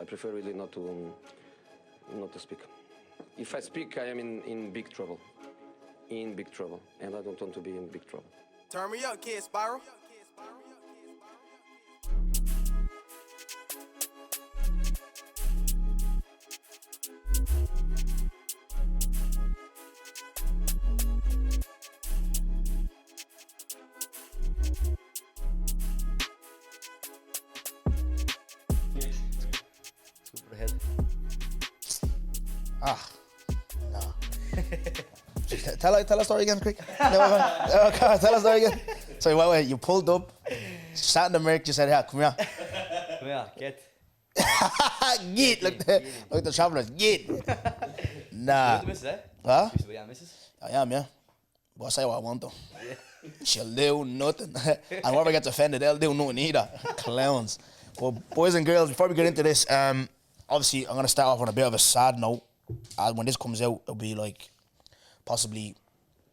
I prefer really not to speak. If I speak, I am in big trouble. In big trouble. And I don't want to be in big trouble. Turn me up, Kid Spiral. No. tell a story again, quick. Tell a story again. So wait, you pulled up, sat in the Merc, you said, "Yeah, come here." Come here, get. Get, look the travellers, get. Nah. You missus, eh? Huh? You yeah, missus? I am, yeah. But I say what I want though. Yeah. She'll do nothing. And whoever gets offended, they'll do nothing either. Clowns. But boys and girls, before we get into this, obviously I'm gonna start off on a bit of a sad note. When this comes out, it'll be like possibly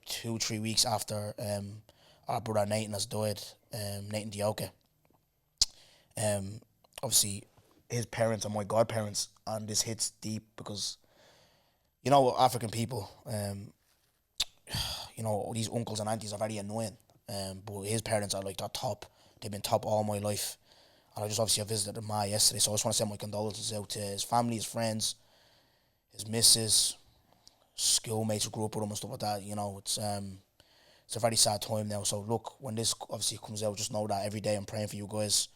2-3 weeks after our brother Nathan has died, Nathan Dioka. Obviously his parents are my godparents, and this hits deep because, you know, African people, you know, these uncles and aunties are very annoying, but his parents are like the top. They've been top all my life, and I visited Ma yesterday, so I just want to send my condolences out to his family, his friends, his missus, schoolmates who grew up with him and stuff like that. You know, it's a very sad time now. So look, when this obviously comes out, just know that every day I'm praying for you guys.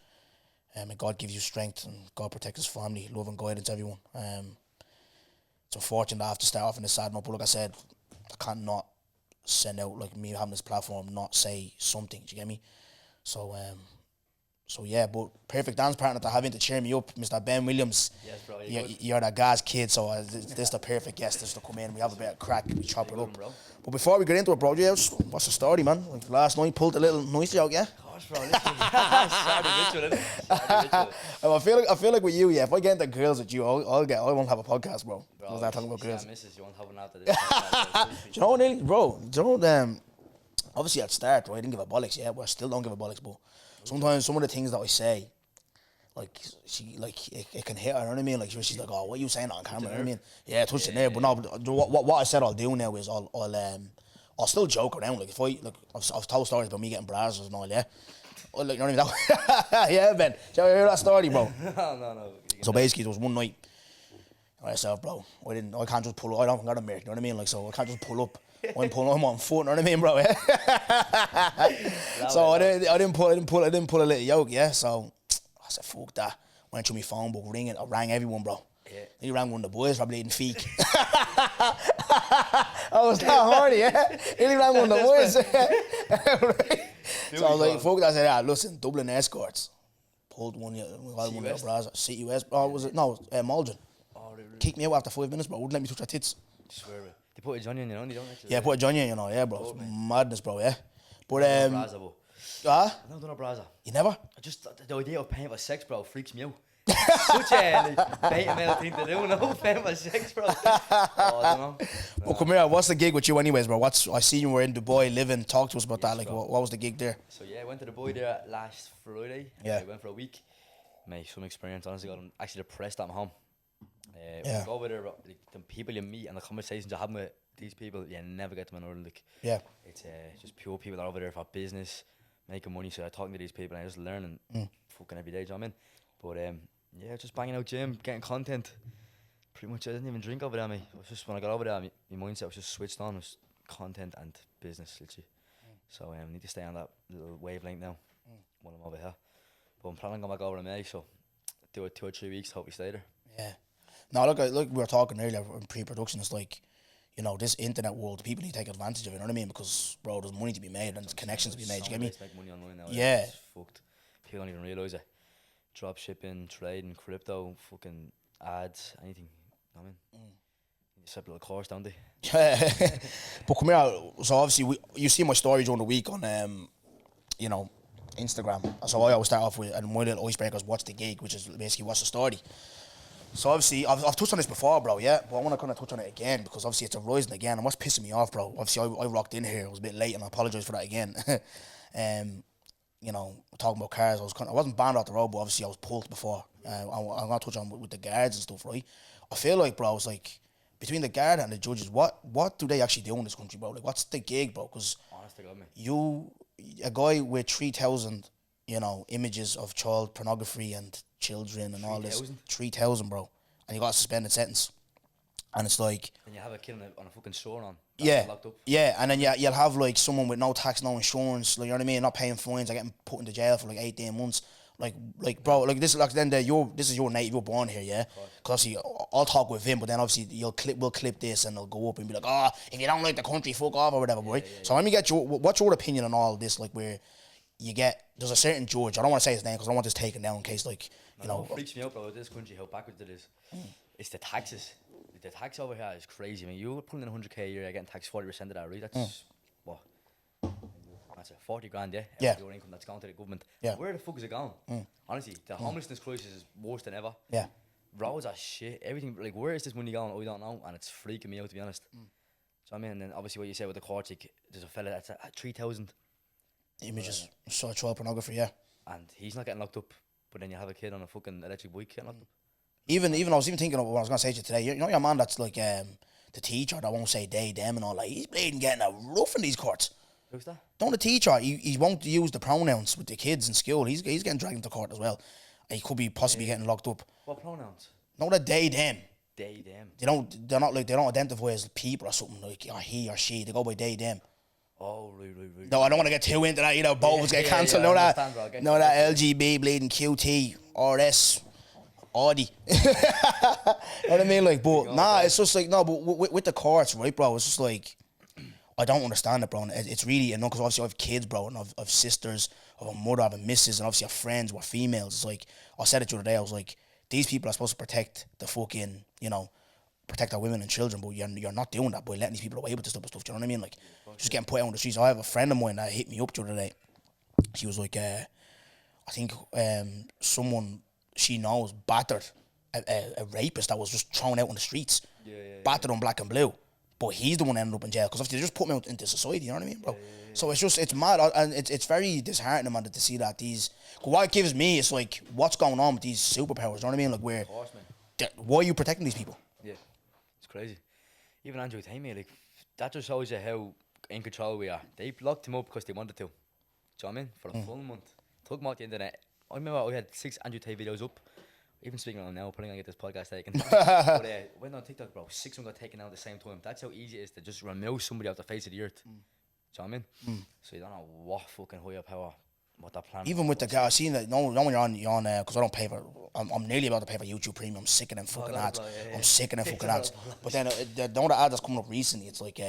And God gives you strength, and God protect his family, love and guidance, everyone. It's unfortunate that I have to start off in a sad note, but like I said, I can't not send out, like me having this platform, not say something, do you get me? So yeah, but perfect dance partner to having to cheer me up, Mr. Ben Williams. Yes, bro. You're that guy's kid, so this is the perfect guest just to come in. We have a bit of crack, we chop it up. Bro. But before we get into it, bro, what's the story, man? Like last night, pulled a little noise joke, yeah? Gosh, bro, listen. Sorry, Mitchell. I feel like with you, yeah. If I get into girls with you, I won't have a podcast, bro. I was not talking about girls. Yeah, missus, you won't have one after this. Do you know what, Neil? Bro? Do you know? Obviously at start, I didn't give a bollocks. Yeah, well, I still don't give a bollocks, but sometimes some of the things that I say, like it can hit her. You know what I mean? Like she's like, "Oh, what are you saying on camera?" You know what I mean? Yeah, touch the nerve. But no, but what I said I'll do now is I'll still joke around. Like if I've told stories about me getting brazzers and all, yeah. Like, you know what I mean? Yeah, Ben. Did you ever hear that story, bro? No. So basically, there was one night. I said, bro, I can't just pull up. I don't got a mirror, you know what I mean? Like, so I can't just pull up. I'm on foot, you know what I mean, bro? So I didn't pull a little yoke, yeah. So I said, fuck that. Went through my phone book, ringing. I rang everyone, bro. Yeah. He rang one of the boys, probably eating feek. I was that horny, yeah. He rang one of the boys. So I was like, fuck that. I said, listen, Dublin Escorts. Pulled one of the bras. CUS. Oh, was it? No, Maldron. Oh, really? Kicked me out after 5 minutes, bro. Wouldn't let me touch her tits. I swear it. They put a Johnny in, you know, they don't actually. Yeah, put a Johnny in, you know, yeah, bro. Oh, madness, bro, yeah. But, Braza, bro. Huh? I've never done a braza. You never? I just, the idea of paying for sex, bro, freaks me out. Such a beta male thing to do, no? Paying for sex, bro. Oh, I don't know. Well, come here, what's the gig with you anyways, bro? I see you were in Dubai living. Talk to us about that. Like, what was the gig there? So, yeah, I went to Dubai there last Friday. Yeah. I went for a week. Mate, some experience. Honestly, got actually depressed at home. Yeah. Go over there, bro, like, the people you meet and the conversations you have with these people, you never get them in order. Like, yeah. It's just pure people that are over there for business, making money. So I talking to these people and I just learning fucking every day, do you know what I mean? But yeah, just banging out gym, getting content. Pretty much, I didn't even drink over there, mate. It was just when I got over there, my mindset was just switched on. It was content and business, literally. So I need to stay on that little wavelength now when I'm over here. But I'm planning on going back over in May, so do it 2 or 3 weeks, hope we stay there. Yeah. No, look, we were talking earlier in pre-production. It's like, you know, this internet world, people need to take advantage of it, you know what I mean? Because, bro, there's money to be made and there's connections to be made, you get me? Make money online now. Yeah. It's fucked. People don't even realise it. Drop shipping, trading, crypto, fucking ads, anything. You know what I mean? You set a little course, don't they? But come here, so obviously, you see my story during the week on, you know, Instagram. So I always start off with, and my little icebreaker is what's the gig, which is basically what's the story. So obviously, I've touched on this before, bro, yeah? But I want to kind of touch on it again because obviously it's arising again. And what's pissing me off, bro, obviously I rocked in here. It was a bit late and I apologise for that again. you know, talking about cars, I wasn't banned off the road, but obviously I was pulled before. I'm gonna touch on with the guards and stuff, right? I feel like, bro, it's like between the guard and the judges, what do they actually do in this country, bro? Like, what's the gig, bro? Because Honest to God, mate. a guy with 3,000, you know, images of child pornography and children and all this, 3,000? 3,000, bro, and you got a suspended sentence, and it's like, And you have a kid on a fucking store on. yeah, Locked up. yeah, and then you'll have like someone with no tax, no insurance, like, you know what I mean, not paying fines, like getting put into jail for like 18 months. Like, bro, like this is like then this is your native, you're born here, yeah. Because obviously I'll talk with him, but then obviously we'll clip this and they'll go up and be like, if you don't like the country, fuck off or whatever, boy. So let me get what's your opinion on all this? Like, where there's a certain judge, I don't want to say his name because I don't want this taken down in case, like, you know. What freaks me out, bro, this country, how backwards it is. It's the taxes. The tax over here is crazy. I mean, you're pulling in 100k a year, you're getting taxed 40% of that, right? That's what? That's 40 grand, yeah? Yeah. Your income that's gone to the government. Yeah. Where the fuck is it going? Honestly, the homelessness crisis is worse than ever. Yeah. Roads are shit. Everything, like, where is this money going? We don't know, and it's freaking me out, to be honest. So I mean, and then obviously what you said with the courts, like, there's a fella that's at 3,000, Images, child pornography, yeah. and he's not getting locked up. But then you have a kid on a fucking electric bike getting locked up. Even I was even thinking of what I was gonna say to you today. You know your man that's like the teacher that won't say they, them and all, like, he's bleeding getting a rough in these courts. Who's that? Don't the teacher, he won't use the pronouns with the kids in school. He's getting dragged into court as well. And he could be possibly getting locked up. What pronouns? No, that they, them. They, them. They don't identify as people or something like, or he or she. They go by they, them. Oh, right. No, I don't want to get too into that. You know, both get cancelled. I No, understand, bro. I get no, that LGB bleeding QT RS Audi. You know what I mean? Like, but nah, it's just like, no, but with the courts, right, bro? It's just like, I don't understand it, bro. And it's really, you know, because obviously I have kids, bro, and I've sisters, I have a mother, I have a missus, and obviously I have friends who are females. It's like, I said it the other day, I was like, these people are supposed to protect the fucking, you know, protect our women and children, but you're not doing that by letting these people away with this type of stuff. Do you know what I mean? Like, just getting put out on the streets. I have a friend of mine that hit me up the other day. She was like, I think someone she knows battered a rapist that was just thrown out on the streets. Battered on black and blue. But he's the one that ended up in jail because obviously they just put him out into society, you know what I mean, bro? So it's mad, and it's very disheartening, man, to see that cause what it gives me is like, what's going on with these superpowers, you know what I mean? Like, where, why are you protecting these people? Yeah, it's crazy. Even Andrew Tate, mate, like, that just shows you how in control we are. They locked him up because they wanted to. Do you know what I mean? For a full month. Took him out the internet. I remember I had 6 Andrew Tate videos up. Even speaking on them now, probably gonna get this podcast taken. But went on TikTok, bro. 6 of them got taken out at the same time. That's how easy it is to just remove somebody off the face of the earth. Do you know what I mean? So you don't know what fucking higher power, what that plan. Even with the guy, I seen that. No, when you're on, because I don't pay for. I'm nearly about to pay for YouTube Premium. I'm sick of them fucking ads. I'm sick of them fucking ads. But then the other ad that's coming up recently, it's like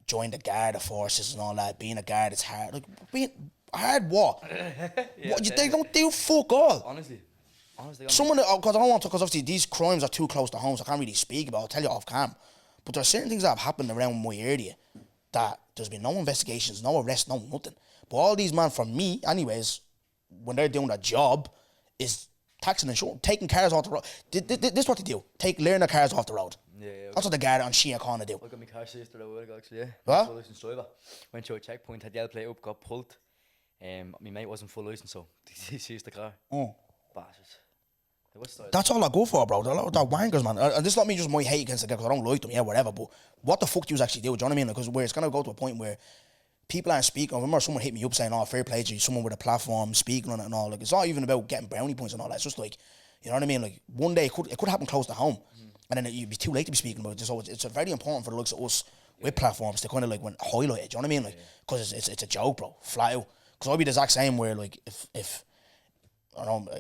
join the Garda forces and all that. Being a guard, it's hard. Like, being hard what? They don't do fuck all. Honestly. Someone, because I don't want to, because obviously these crimes are too close to home, so I can't really speak about it. I'll tell you off cam. But there are certain things that have happened around my area that there's been no investigations, no arrests, no nothing. But all these man, for me, anyways, when they're doing their job, is taxing insurance, taking cars off the road. This is what they do. Learn their cars off the road. That's what the guy on Shea Corner do. I got my car seized the other actually, yeah. What? Full license driver. Went to a checkpoint, had the L plate up, got pulled. My mate wasn't full license, so he seized the car. Bastards. That's all I go for, bro. They're wankers, man. And this is not me just my hate against the guy because I don't like them, yeah, whatever. But what the fuck do you actually do? Do you know what I mean? Because where it's gonna go to a point where people aren't speaking. I remember someone hit me up saying, "Oh, fair play to you." Someone with a platform speaking on it and all. Like, it's not even about getting brownie points and all that. It's just like, you know what I mean? Like, one day it could happen close to home, and then you'd be too late to be speaking about it. So it's very important for the likes of us with platforms to kind of like highlight it. Do you know what I mean? Like, because it's a joke, bro, flat out. Because I'd be the exact same where like if I don't know,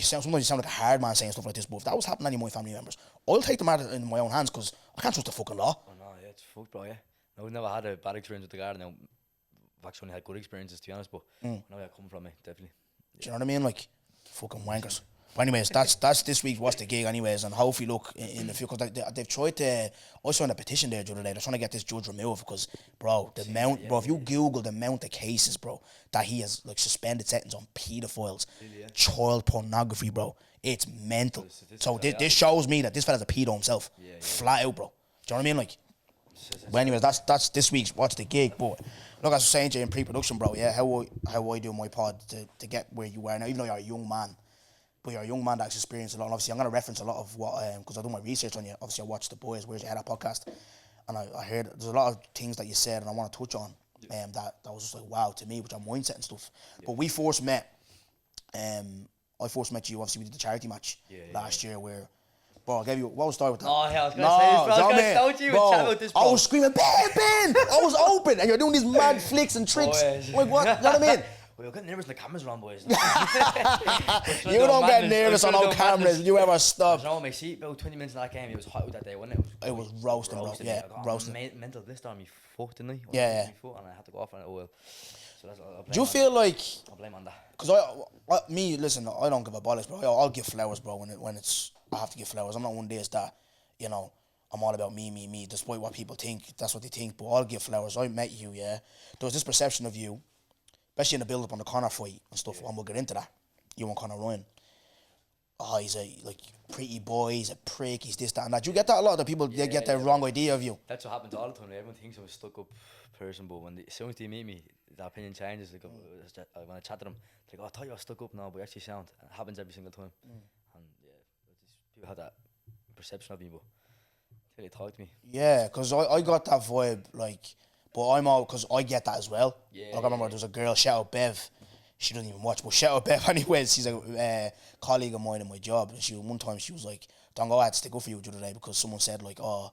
sometimes you sound like a hard man saying stuff like this, but if that was happening to any of my family members, I'll take the matter in my own hands because I can't trust the fucking law. Oh no, yeah, it's fucked, bro, yeah. No, I've never had a bad experience with the guard. Now, I've actually only had good experiences, to be honest, but I know where I come from, mate, definitely. Do you know what I mean? Like, fucking wankers. But anyways, that's this week. What's the gig, anyways? And hopefully, look in the future, because they've tried to. I saw in a petition there the other day. They're trying to get this judge removed because, bro, if you Google the amount of cases, bro, that he has like suspended sentence on pedophiles, child pornography, bro, it's mental. So this shows me that this fella's a pedo himself, flat out, bro. Do you know what I mean? Like, But anyways, that's this week's What's the Gig. But look, as I was saying to you in pre-production, bro, yeah, how I do my pod to get where you are now, even though you're a young man. But you're a young man that's experienced a lot. And obviously, I'm going to reference a lot of what, because I do my research on you. Obviously, I watched The Boys, Where's Your Head At podcast. And I heard there's a lot of things that you said and I want to touch on that was just like, wow, to me, which are mindset and stuff. But we first met, I first met you, obviously, we did the charity match last year where, bro, I gave you, what was the story with that? Oh, hell, I was going to say this, bro. I was going to start you and chat about this, bro. I was screaming, Ben! I was open, and you're doing these mad flicks and tricks. Like, what? You know what I mean? Well, you're getting nervous when the camera's around, boys. You don't get nervous on all cameras. You ever stop? I was on my seat about 20 minutes in that game. It was hot out that day, wasn't it? It was roasting, bro. Yeah, roasting. Mental blister on my foot, didn't I? Yeah. And I had to go off on it. Oh, well. So that's, do you feel like... I'll blame on that. Because listen, I don't give a bollocks, bro. I'll give flowers, bro, when it's... I have to give flowers. I'm not one of these that, you know, I'm all about me. Despite what people think, that's what they think. But I'll give flowers. I met you, yeah. There was this perception of you, especially in the build-up on the Conor fight and stuff, and we'll get into that. You and Conor Ryan. Oh, he's a, like, pretty boy, he's a prick, he's this, that, and that. Do you get that a lot? That people, they get the wrong idea of you? That's what happens all the time. Everyone thinks I'm a stuck-up person, but as soon as they meet me, the opinion changes. Like, when I chat to them, they're like, oh, I thought you were stuck-up now, but you actually sound. And it happens every single time. And, yeah, people have that perception of me, but until they talk to me. Yeah, because I got that vibe, like... But I'm all, because I get that as well. Yeah, like I remember there was a girl, shout out Bev. She doesn't even watch, but shout out Bev anyways. She's a colleague of mine in my job. And one time she was like, Dongo, I had to stick up for you the other day because someone said like, oh,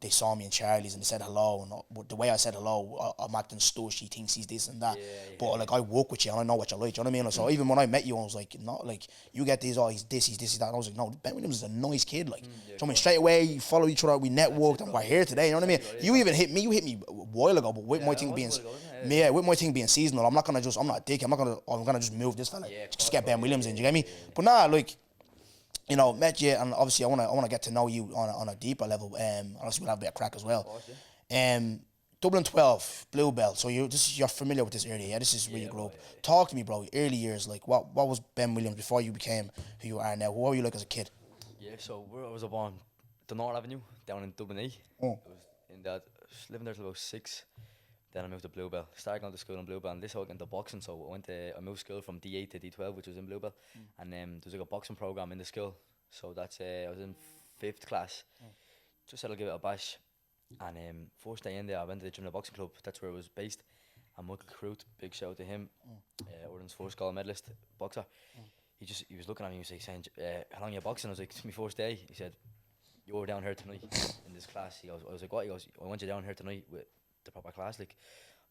they saw me in Charlie's and they said hello. And the way I said hello, I'm acting stush. She thinks he's this and that. But like I work with you and I know what you like. Do you know what I mean? Like, so even when I met you, I was like, not like you get these. Oh, he's this, he's that. And I was like, no, Ben Williams is a nice kid. Like, so I mean, straight away, you follow each other. We networked and we're here today. You know what I mean? You even hit me. You hit me a while ago. But with my thing being, with my thing being seasonal, I'm not a dick. I'm gonna just move this fella. Just get Ben Williams in. Do you get me? But nah, like. You know, met you, and obviously I wanna get to know you on a deeper level. Obviously we'll have a bit of crack as well. Dublin 12, Blue Bell. So you're familiar with this area, yeah? This is where you grew up. Talk to me, bro. Early years, like what was Ben Williams before you became who you are now? What were you like as a kid? Yeah, so I was up on the North Avenue down in Dublin E. I was in that, living there till about 6. Then I moved to Bluebell. Started going to school in Bluebell, and this all got into boxing. So I moved school from D8 to D12, which was in Bluebell, and there's like a boxing program in the school. So that's I was in 5th class. Just said I'll give it a bash, and first day in there, I went to the Junior Boxing Club. That's where it was based. And Michael Crute, big shout out to him, Ireland's first gold medalist boxer. He was looking at me. He was like saying, "How long are you boxing?" I was like, "It's my first day." He said, "You're down here tonight in this class." He goes, I was like, "What?" He goes, "I want you down here tonight with the proper class." Like,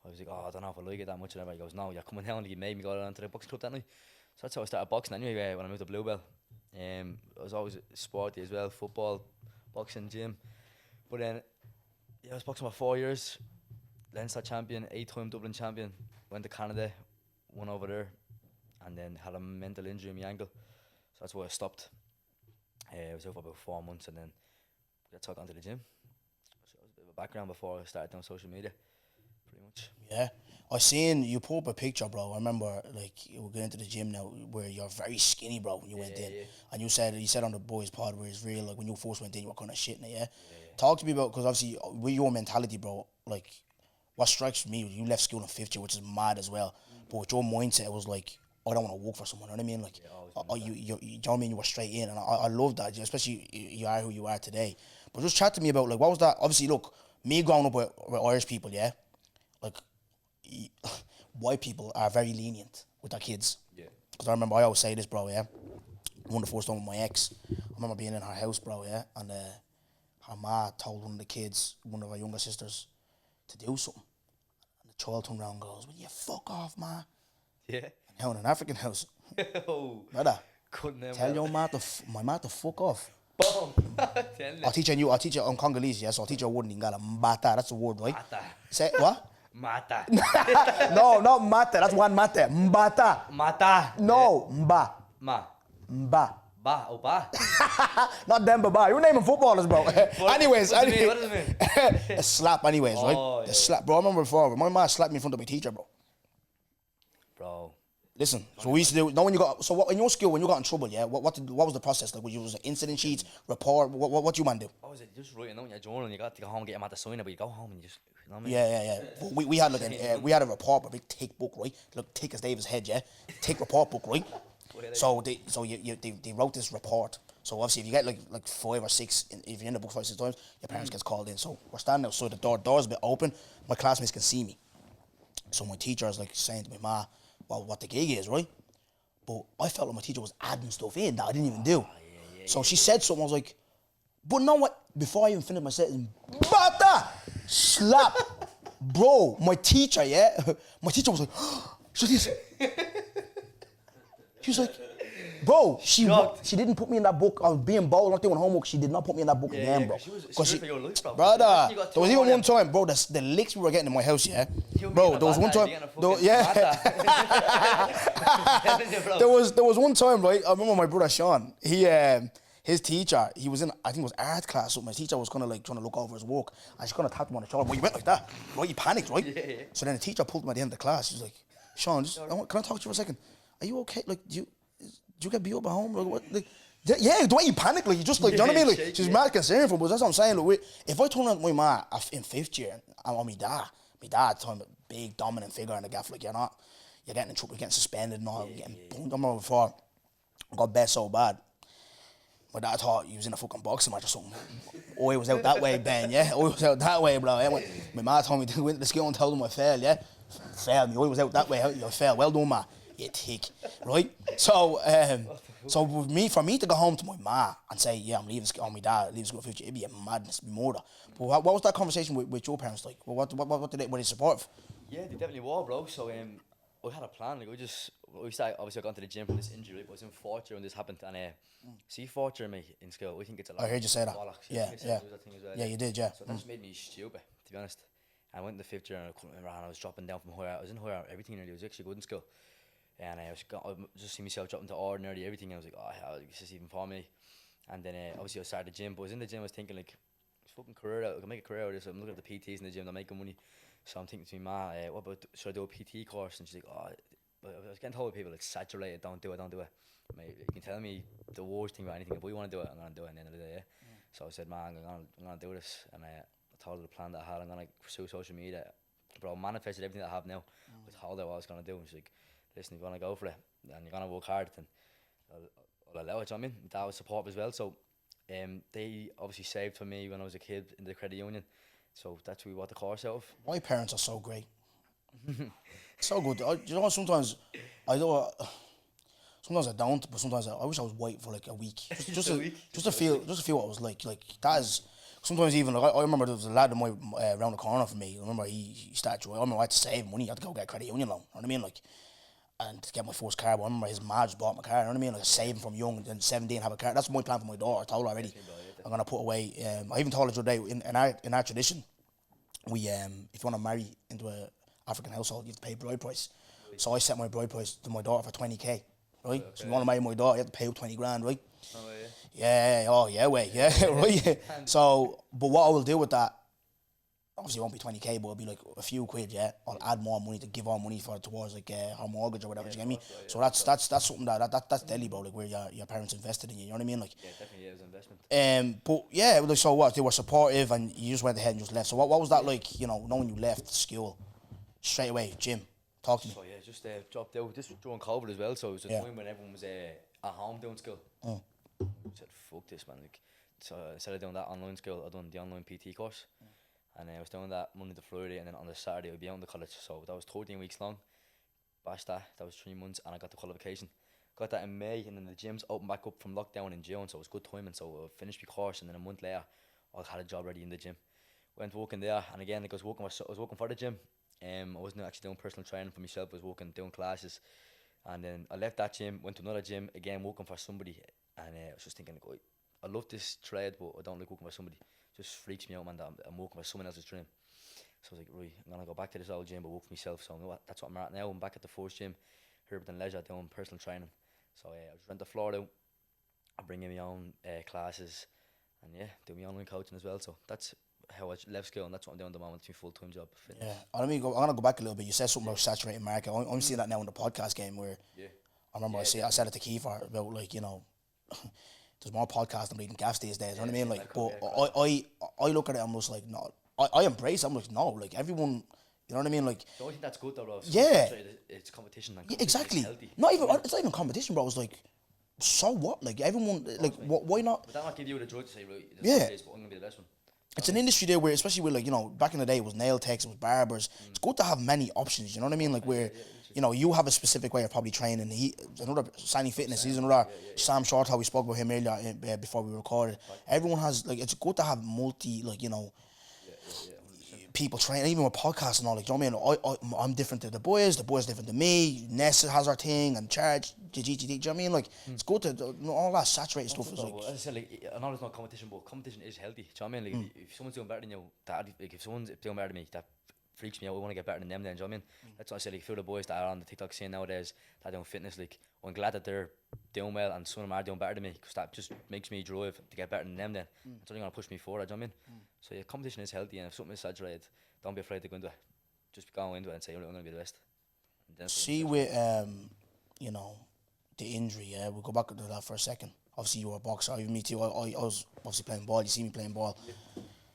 I was like, "Oh, I don't know if I like it that much." And everybody goes, "No, you're coming down." He made me go down to the boxing club that night. So that's how I started boxing anyway. When I moved to Bluebell, I was always sporty as well, football, boxing, gym. But then, I was boxing for 4 years. Leinster champion, 8-time Dublin champion. Went to Canada, won over there, and then had a mental injury in my ankle. So that's why I stopped. I was out for about 4 months, and then got tucked onto the gym. So it was a bit of a background before I started on social media, pretty much. Yeah. I seen you put up a picture, bro. I remember, like, you were going into the gym now where you're very skinny, bro, when you went in. Yeah. And you said on the boys' pod where it's real, like, when you first went in, you were kind of shitting it, yeah? Talk to me about, because obviously, with your mentality, bro, like, what strikes me, you left school in 5th year, which is mad as well. But with your mindset, it was like, I don't want to work for someone, you know what I mean? Like, you know what I mean? You were straight in, and I love that, especially you are who you are today. But just chat to me about, like, what was that? Obviously, look, me growing up with Irish people, yeah? Like, white people are very lenient with their kids. Yeah. Because I remember, I always say this, bro, yeah? One of the first time with my ex, I remember being in her house, bro, yeah? And her ma told one of the kids, one of her younger sisters, to do something. And the child turned around and goes, "Will you fuck off, ma?" Yeah. And now in an African house. Oh. Brother, tell your ma my ma to fuck off. Boom. I'll teach you on Congolese, yeah? So I'll teach you a word in Lingala. Mbata, that's the word, right? Mata. Say, what? Mata. No, not mata. That's one mata. Mbata. Mata. No, mba. Ma. Mba. Ba. Oh, ba. Not them, ba. You're naming footballers, bro. Anyways. What does it mean? A slap, anyways, right? Yeah. A slap. Bro, I remember before, my ma slapped me in front of my teacher, bro. Bro. Listen, so we used to do. Now when you got so what in your school when you got in trouble, yeah, what was the process like? Was you was it incident sheets, report? What you man do? What was it? Just writing out in your journal, and you got to go home and get your man to sign it, but you go home and you just, you know what I mean? Yeah. But we had like we had a report, a big thick book, right? Look, thick as David's head, yeah. Thick report book, right? So they wrote this report. So obviously, if you get like 5 or 6, if you're in the book 5 or 6 times, your parents gets called in. So we're standing outside the door's a bit open. My classmates can see me. So my teacher is like saying to me, "Ma, well, what the gig is, right?" But I felt like my teacher was adding stuff in that I didn't even do. So she said something. I was like, "But no, what?" Before I even finished my sentence, bata, slap, bro. My teacher, my teacher was like, "So this." She was like, bro, she didn't put me in that book. I was being bold, not doing homework. She did not put me in that book again, bro. She was scared for your life, bro. Brother, there was even one time, bro, the licks we were getting in my house, yeah? Bro, there was one time, there was one time, right? I remember my brother Sean, his teacher, he was in, I think it was art class, so my teacher was kind of like trying to look over his work, and she kind of tapped him on the shoulder. Well, you went like that, right? You panicked, right? Yeah. So then the teacher pulled him at the end of the class. She was like, Sean, can I talk to you for a second? Are you okay? Like, do you get beat up at home? Like, what? Like, yeah, the way you panic, like, you just, like, you know what I mean? Like, she's mad concerned for, but that's what I'm saying. Like, if I turn on my ma in 5th year, I'm on my dad, time a big dominant figure in the gaff, like, you're getting in trouble, you're getting suspended and all, getting bumped. I remember before, I got bet so bad. My dad thought he was in a fucking boxing match or something. Oh, he was out that way, Ben, yeah? Oh, he was out that way, bro. Yeah? My ma told me to go into the school and tell them I failed, yeah? Failed me. Oh, he was out that way. I failed. Well done, ma. You thick, right? So, for me to go home to my ma and say, yeah, I'm leaving school, my dad leaving school 50, it'd be a madness, it'd be murder. But what was that conversation with your parents like? What did were they supportive? Yeah, they definitely were, bro. So we had a plan. Like we started. Obviously, I got into the gym from this injury. But I was in 4th year when this happened, and see 4th year, mate, in school, we think it's a lot. I heard you say that. Bollocks. Yeah. Yeah, you did, yeah. So that just made me stupid, to be honest. I went in the 5th year and I couldn't remember, and I was dropping down from higher. I was in higher everything nearly. I was actually good in school. And I just see myself dropping to ordinary everything. And I was like, oh, hell, this is even for me. And then obviously I started the gym. But I was in the gym, I was thinking, like, fucking career out. I can make a career out of this. I'm looking at the PTs in the gym, they're making money. So I'm thinking to my ma, what about, should I do a PT course? And she's like, oh, but I was getting told by people, like, saturated, don't do it. Mate, you can tell me the worst thing about anything. If we want to do it, I'm going to do it at the end of the day, yeah? So I said, ma, I'm going to do this. And I told her the plan that I had. I'm going to pursue social media. Bro, I manifested everything that I have now. I told her what I was going to do. And she's like, listen, if you want to go for it and you're going to work hard, then I'll allow it, you know what I mean? That was support as well. So they obviously saved for me when I was a kid in the credit union. So that's what we bought the course out of. My parents are so great. So good. You know what, sometimes I don't, sometimes I don't, but sometimes I wish I was white for like a week. Just to feel what it was like. Like, that is, sometimes even, like, I remember there was a lad around the corner from me. I remember he started, I remember I had to save money. I had to go get a credit union loan, you know what I mean? Like, and to get my first car. But I remember his ma just bought my car, you know what I mean? Like, saving from young, then 17, have a car. That's my plan for my daughter. I told her already. I'm going to put away, I even told her the other day, in our tradition, we, if you want to marry into a African household, you have to pay bride price. So I set my bride price to my daughter for 20k, right? Okay. So if you want to marry my daughter, you have to pay out 20 grand, right? Oh, yeah. Yeah, right? So, but what I will do with that, obviously it won't be 20k, but it'll be like a few quid, yeah? I'll add more money to give her money towards like her mortgage or whatever, you get me? So that's something that's deadly, bro, like where your parents invested in you know what I mean? Like, yeah, definitely, it was an investment. But yeah, like, so what, they were supportive and you just went ahead and just left. So what was that like, you know, when you left school, straight away, gym? Talk to me. So yeah, just dropped out. This was during COVID as well, so it was a time when everyone was at home doing school. I said, fuck this, man. Like, so instead of doing that online school, I done the online PT course. And I was doing that Monday to Friday, and then on the Saturday I'd be out in the college. So that was 13 weeks long. Bashed that was 3 months, and I got the qualification. Got that in May, and then the gyms opened back up from lockdown in June, so it was good timing. So I finished my course, and then a month later, I had a job ready in the gym. Went working there, and again, like, I was working for the gym. I wasn't actually doing personal training for myself. I was doing classes, and then I left that gym, went to another gym, again working for somebody, and I was just thinking, like, I love this trade, but I don't like working for somebody. It just freaks me out, man, that I'm working for someone else's dream. So I was like, right, I'm gonna go back to this old gym but work for myself. So that's what I'm at now. I'm back at the first gym, Herberton Leisure, doing personal training. So I just rent the floor out, I bring in my own classes, and yeah, do my online coaching as well. So that's how I left school, and that's what I'm doing at the moment. It's my full-time job. Fitness. Yeah. I'm gonna go back a little bit. You said something about saturating market. I'm seeing that now in the podcast game where Yeah. I remember I said it to Kiefer about like, you know, there's more podcasts than bleeding gaffs these days. You know what I mean? Like, but I look at it. I'm just like, no. I embrace it. I'm like, no. Like everyone. You know what I mean? Like. So I think that's good though, bro. Yeah. It's competition. And Yeah, competition exactly. is healthy. It's not even competition, bro. It's like, so what? Like everyone, like, why not? But that might give you the drug to say, right? Yeah. But I'm gonna be the best one. It's an industry there where, especially with like, you know, back in the day it was nail techs, it was barbers. It's good to have many options. You know what I mean? Like where, you know, you have a specific way of probably training. Another Signing Fitness. He's another Sam Short. How we spoke about him earlier before we recorded. Everyone has like, it's good to have multi, like, you know. People train, even with podcasts and all, like, you know what I mean? I'm different to the boys different to me, Ness has her thing, and Charge, GGD, do you know what I mean? Like, it's good to, you know, all that saturated stuff is like... As I said, like, I know it's not competition, but competition is healthy, do you know what I mean? Like, if someone's doing better than you, if someone's doing better than me, that freaks me out. I want to get better than them then, do you know what I mean? That's what I said, like, a few of the boys that are on the TikTok scene nowadays, that are doing fitness, like, I'm glad that they're doing well and some of them are doing better than me, because that just makes me drive to get better than them then. It's only going to push me forward, do you know what I mean? So yeah, competition is healthy, and if something is saturated, don't be afraid to go into it. Just go into it and say, I'm going to be the best. See with, you know, the injury, yeah, we'll go back to that for a second. Obviously, you were a boxer, even me too. I was obviously playing ball, you see me playing ball.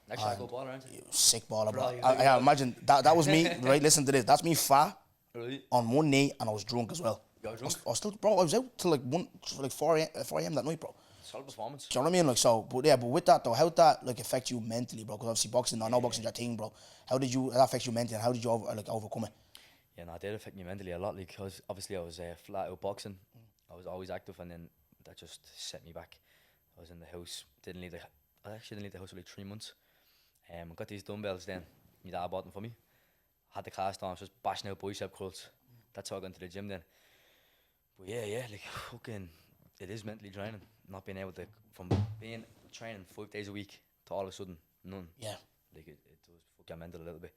Actually, I go baller, aren't you? Sick baller, bro. Right, I imagine, that was me, right? Listen to this. That's me fat Really? on one knee, and I was drunk as well. You were drunk? I was still, bro, I was out till like 4 a.m. that night, bro. Solid performance. Do you know what I mean? Like, so, but with that though, how did that like affect you mentally, bro? Because obviously boxing, I know boxing's your thing, bro. How did that affect you mentally, and how did you overcome it? Yeah, no, it did affect me mentally a lot, because obviously I was flat out boxing. I was always active, and then that just set me back. I was in the house, I actually didn't leave the house for like 3 months. I got these dumbbells then, my dad bought them for me. Had the cast on, I was just bashing out bicep curls. That's how I got into the gym then. But yeah, like fucking, it is mentally draining, not being able to, from being training 5 days a week to all of a sudden, none. Yeah. Like it does fuck your mental a little bit.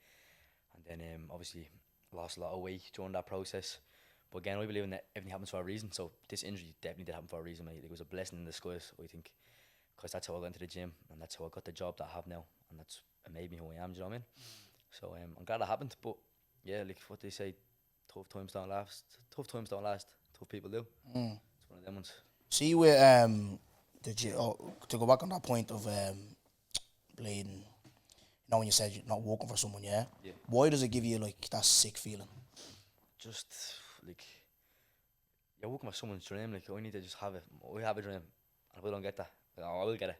And then obviously lost a lot of weight during that process. But again, I believe in that everything happens for a reason. So this injury definitely did happen for a reason, mate. It was a blessing in disguise, I think, because that's how I got into the gym, and that's how I got the job that I have now, and that's made me who I am. Do you know what I mean? So I'm glad it happened. But yeah, like what they say, tough times don't last. Tough times don't last. Tough people do. It's one of them ones. See with to go back on that point of bleeding. You know when you said you're not working for someone, yeah? Why does it give you like that sick feeling? Just like you're working for someone's dream. Like I need to just have it. I have a dream, and if I don't get that, I will get it.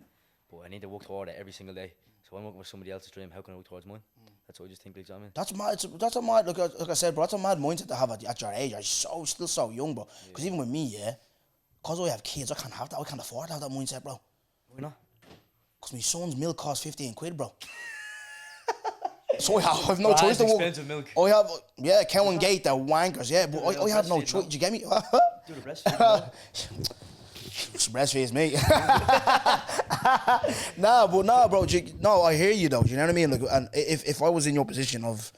But I need to work toward it every single day. So I'm working for somebody else's dream. How can I work towards mine? That's what I just think. Like, do you know what I mean? That's a mad. Like I said, bro. That's a mad mindset to have at your age. You're still so young, bro. Because even with me, yeah, because I have kids, I can't have that. I can't afford to have that mindset, bro. Why not? Because my son's milk costs 15 quid, bro. So I have no choice to walk. Expensive milk. I have, Cow and Gate, they're wankers, yeah, but I have no choice. Do you get me? Do the breastfeeding. Breastfeeds me. Nah, bro. No, I hear you though. Do you know what I mean? Like, and if I was in your position of,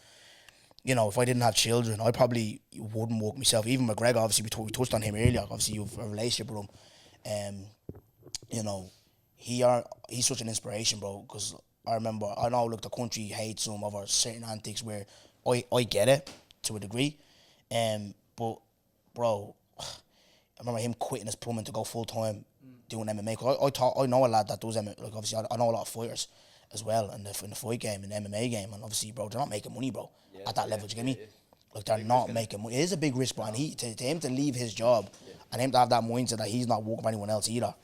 you know, if I didn't have children, I probably wouldn't walk myself. Even McGregor, obviously, we touched on him earlier. Obviously, you've a relationship with him. You know, he's such an inspiration, bro. Because I know, look, the country hates him over certain antics where I get it to a degree. But, bro, I remember him quitting his plumbing to go full time doing MMA. Cause I know a lad that does MMA. Like, obviously, I know a lot of fighters as well in the fight game, in the MMA game. And obviously, bro, they're not making money, bro, at that level. Do you get me? Like, they're not making money. It is a big risk, bro. And to him to leave his job and him to have that mindset that he's not working for anyone else either,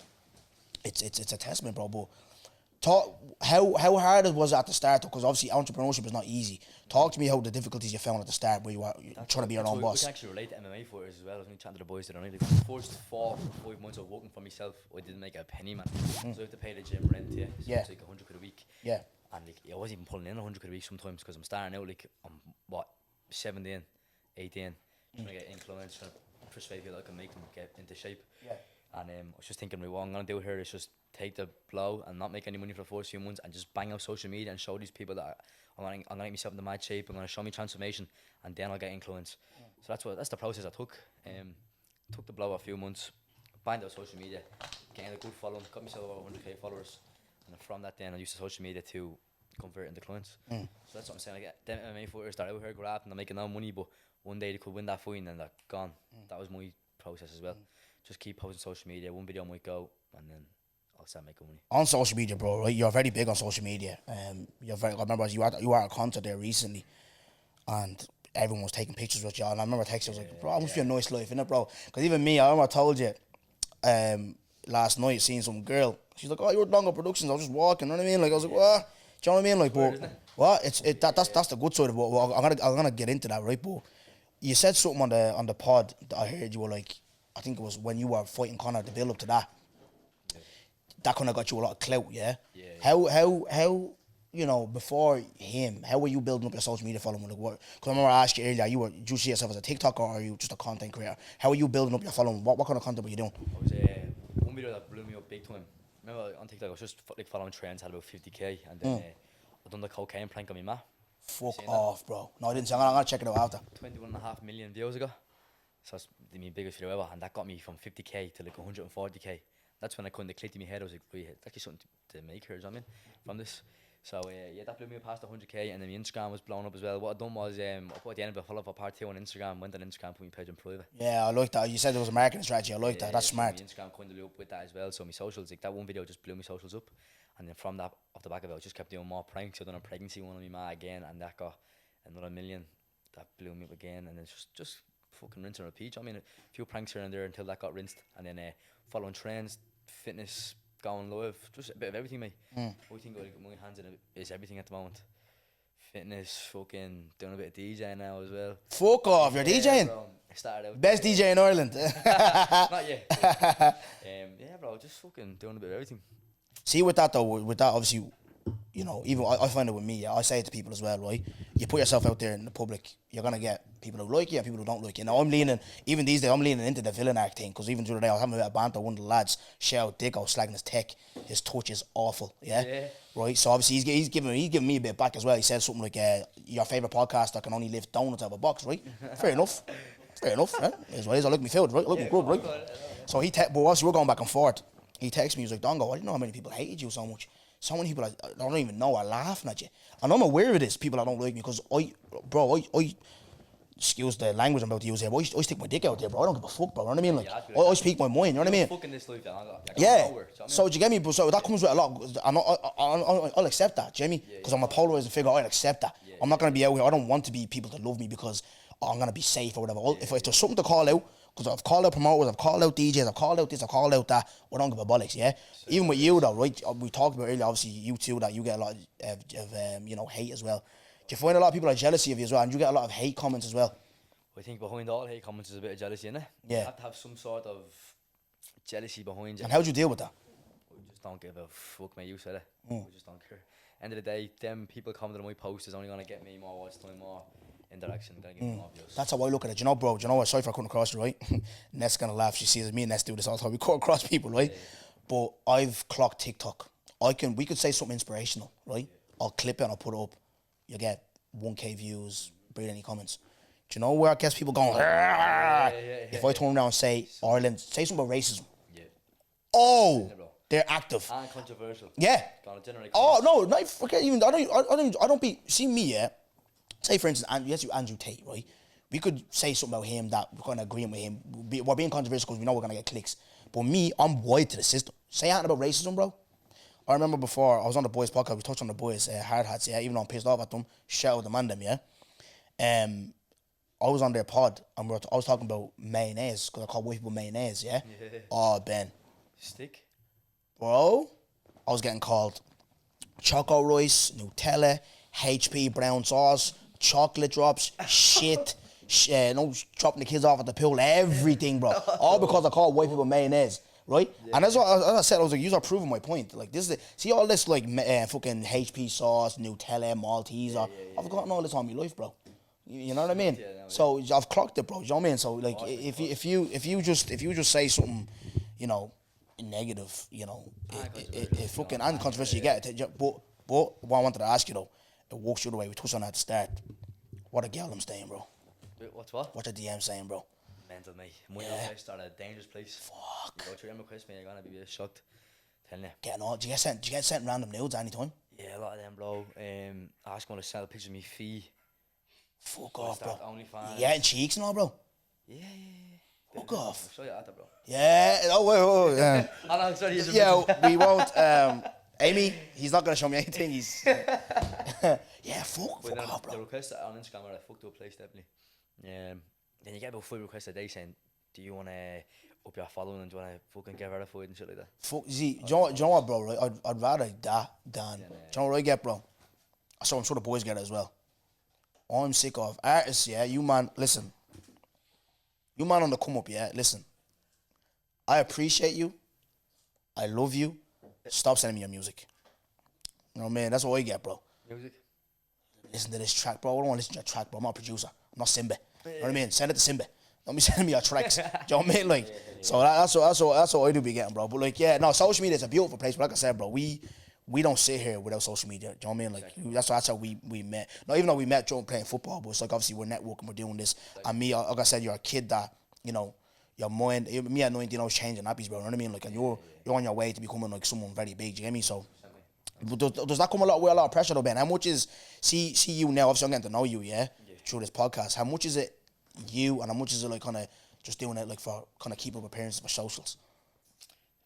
it's a testament, bro. But how hard was it at the start? Because obviously entrepreneurship is not easy. Talk to me how the difficulties you found at the start where you're trying to be your own boss. We can actually relate to MMA fighters as well. I was only chatting to the boys that are only the first 4 or 5 months of working for myself, I didn't make a penny, man. So I have to pay the gym rent, so it's like 100 quid a week. Yeah. And like I wasn't even pulling in 100 quid a week sometimes because I'm starting out like I'm 17, 18, trying to get influence, trying to persuade people that I can make them get into shape. Yeah. And I was just thinking, what I'm gonna do here is just take the blow and not make any money for the first few months and just bang out social media and show these people that I'm gonna get myself into mad shape. I'm gonna show me transformation, and then I'll get influence. So that's the process I took. Took the blow a few months, banged out social media, getting a good following, got myself over 100k followers, and from that then I used social media to convert into clients. So that's what I'm saying. Like them MMA fighters start out here grabbing, they're making no money, but one day they could win that fight and then they're gone. That was my process as well. Just keep posting social media. One video might go, and then I'll start making money. On social media, bro, right? You're very big on social media. You're very. I remember you were at a concert there recently, and everyone was taking pictures with you. And I remember texting, I was like, bro, it must be a nice life, innit, bro? Because even me, I remember I told you last night, seeing some girl. She's like, oh, you're Dongo Productions. I was just walking, you know what I mean? Like, I was like, what? Do you know what I mean? Like, but what? That's the good side of it. Well, I'm gonna get into that, right? But you said something on the pod that I heard. You were like, I think it was when you were fighting Conor, the build up to that. That kind of got you a lot of clout, yeah. How you know, before him, how were you building up your social media following? Like, what? Because I remember I asked you earlier, did you see yourself as a TikToker or are you just a content creator? How are you building up your following? What kind of content were you doing? I was one video that blew me up big time. Remember on TikTok, I was just like following trends, had about 50k, and then I done the cocaine prank on my ma. Fuck off, bro. No, I didn't see. I'm gonna check it out after. 21.5 million views ago. So that's my biggest video ever, and that got me from 50k to like 140k. That's when I kind of clicked in my head. I was like, wait, it's actually something to make here, you know what I mean, from this. So yeah, that blew me past 100k, and then my Instagram was blown up as well. What I done was I put at the end of it, follow up a part 2 on Instagram, went on Instagram, put my page in private. Yeah, I like that. You said there was a marketing strategy. I like that. That's smart. My Instagram kind of blew up with that as well. So my socials, like that one video just blew my socials up, and then from that, off the back of it, I just kept doing more pranks. I done a pregnancy one on my ma again, and that got another million. That blew me up again, and it's just fucking rinse and repeat. I mean, a few pranks here and there until that got rinsed, and then following trends, fitness, going live, just a bit of everything, mate. I think my hands in it is everything at the moment. Fitness, fucking doing a bit of DJing now as well. Fuck off, you're DJing? Bro, I started out Best DJ in Ireland. not yet. Yeah, bro, just fucking doing a bit of everything. See, with that though, with that obviously, you know, even I find it with me, I say it to people as well, right? You put yourself out there in the public, you're going to get people who like you and people who don't like you. Now, even these days, I'm leaning into the villain act thing, because even the other day, I was having a bit of banter, one of the lads, shout Dicko, slagging his tech, his touch is awful, yeah? Right, so obviously he's giving me a bit back as well. He said something like, your favourite podcaster can only lift donuts out of a box, right? Fair enough, right? Is what it is, I like me field, right? I like me good, right? So but whilst we were going back and forth, he texted me, he was like, Dongo, I didn't know how many people hated you so much. So many people I don't even know are laughing at you. And I'm aware of this, people that don't like me, because I excuse the language I'm about to use here, but I stick my dick out there, bro. I don't give a fuck, bro. You know what I mean? Like, I speak my mind, you know what I mean? Fucking this life, yeah. So do you get me? So that comes with a lot. I'll accept that, Jamie, because I'm a polarizing figure. I'll accept that. I'm not gonna be out here. I don't want to be people to love me because I'm gonna be safe or whatever. If there's something to call out, because I've called out promoters, I've called out DJs, I've called out this, I've called out that. I don't give a bollocks, yeah. Even with you though, right? We talked about earlier. Obviously, you too, that you get a lot of you know, hate as well. Do you find a lot of people are jealousy of you as well, and you get a lot of hate comments as well? I think behind all hate comments is a bit of jealousy, innit? Yeah. You have to have some sort of jealousy behind you. And how do you deal with that? We just don't give a fuck, mate. You said it. We just don't care. End of the day, them people commenting on my post is only gonna get me more watch time, more interaction, gonna give me more views. That's how I look at it. You know, bro, do you know what? Sorry for cutting across you, right? Ness gonna laugh. She sees me and Ness do this all the time. We cut across people, right? Yeah. But I've clocked TikTok. We could say something inspirational, right? I'll clip it and I'll put it up. You get 1k views, barely any comments. Do you know where I guess people going? If I turn around and say Ireland, say something about racism. Yeah. Oh, they're active. And controversial. Yeah. Oh no, not forget even. I don't be. See me, yeah. Say for instance, Andrew Tate, right? We could say something about him that we're kind of agreeing with him. We're being controversial because we know we're gonna get clicks. But me, I'm wide to the system. Say anything about racism, bro. I remember before I was on the boys podcast. We touched on the boys hard hats, yeah. Even though I'm pissed off at them, shout out them and them, yeah. I was on their pod and I was talking about mayonnaise because I call white people mayonnaise, yeah? Oh, Ben. Stick? Bro, I was getting called choco rice, Nutella, HP brown sauce, chocolate drops, shit, dropping the kids off at the pool, everything, bro. All because I call white people mayonnaise, right? Yeah. And as I said, I was like, you are proving my point. Like, this is see all this, like, fucking HP sauce, Nutella, Maltese, I've gotten all this on my life, bro. You know what I mean? Yeah, no, so I've clocked it, bro. You know what I mean? So like, if you just say something, you know, negative, you know, it fucking and controversial you get it. But what I wanted to ask you though, it walks you the way we touched on that at the start. What a girl I'm staying, bro. What? What a DM saying, bro. Mental, mate. My place started a dangerous place. Fuck. You go to your request, mate, you're gonna be shocked. Telling you. Getting all. Do you get sent random nudes anytime? Yeah, a lot of them, bro. Ask them to sell pictures of me feet. Fuck off, bro. OnlyFans. Yeah, and cheeks and all, bro. Yeah. Fuck off. I'll show you after, bro. Yeah. Oh, wait. Oh, no, sorry. Yeah, we won't. Amy, he's not gonna show me anything. He's. Yeah, fuck off, The bro. requests on Instagram are a fucked up place, definitely. Then you get about 5 requests a day saying, do you want to up your following and do you want to fucking get verified and shit like that? Fuck. See, do you know what, bro? Right? I'd rather that than. Do you know what I get, bro? So I'm sure the boys get it as well. I'm sick of artists. Yeah, you man. Listen. You man on the come up. Yeah, listen. I appreciate you. I love you. Stop sending me your music. You know what I mean? That's what I get, bro. Music? Listen to this track, bro. I don't want to listen to your track, bro. I'm not a producer. I'm not Simba. You know what I mean? Send it to Simba. Don't be sending me your tracks. Do you know what I mean? Like, so that's what I do be getting, bro. But like, yeah, no, social media is a beautiful place. But like I said, bro, we don't sit here without social media. Do you know what I mean? Like, that's how we met. Not even though we met playing football, but it's like obviously we're networking, we're doing this. And me, like I said, you're a kid that, you know, your mind, me at 19, I was changing nappies, bro. You know what I mean? Like, and you're on your way to becoming like someone very big. Do you get me? So, does that come with a lot of pressure though, Ben? How much is see you now? Obviously, I'm getting to know you, yeah, through this podcast. How much is it you, and how much is it like kind of just doing it like for kind of keep up appearances for socials?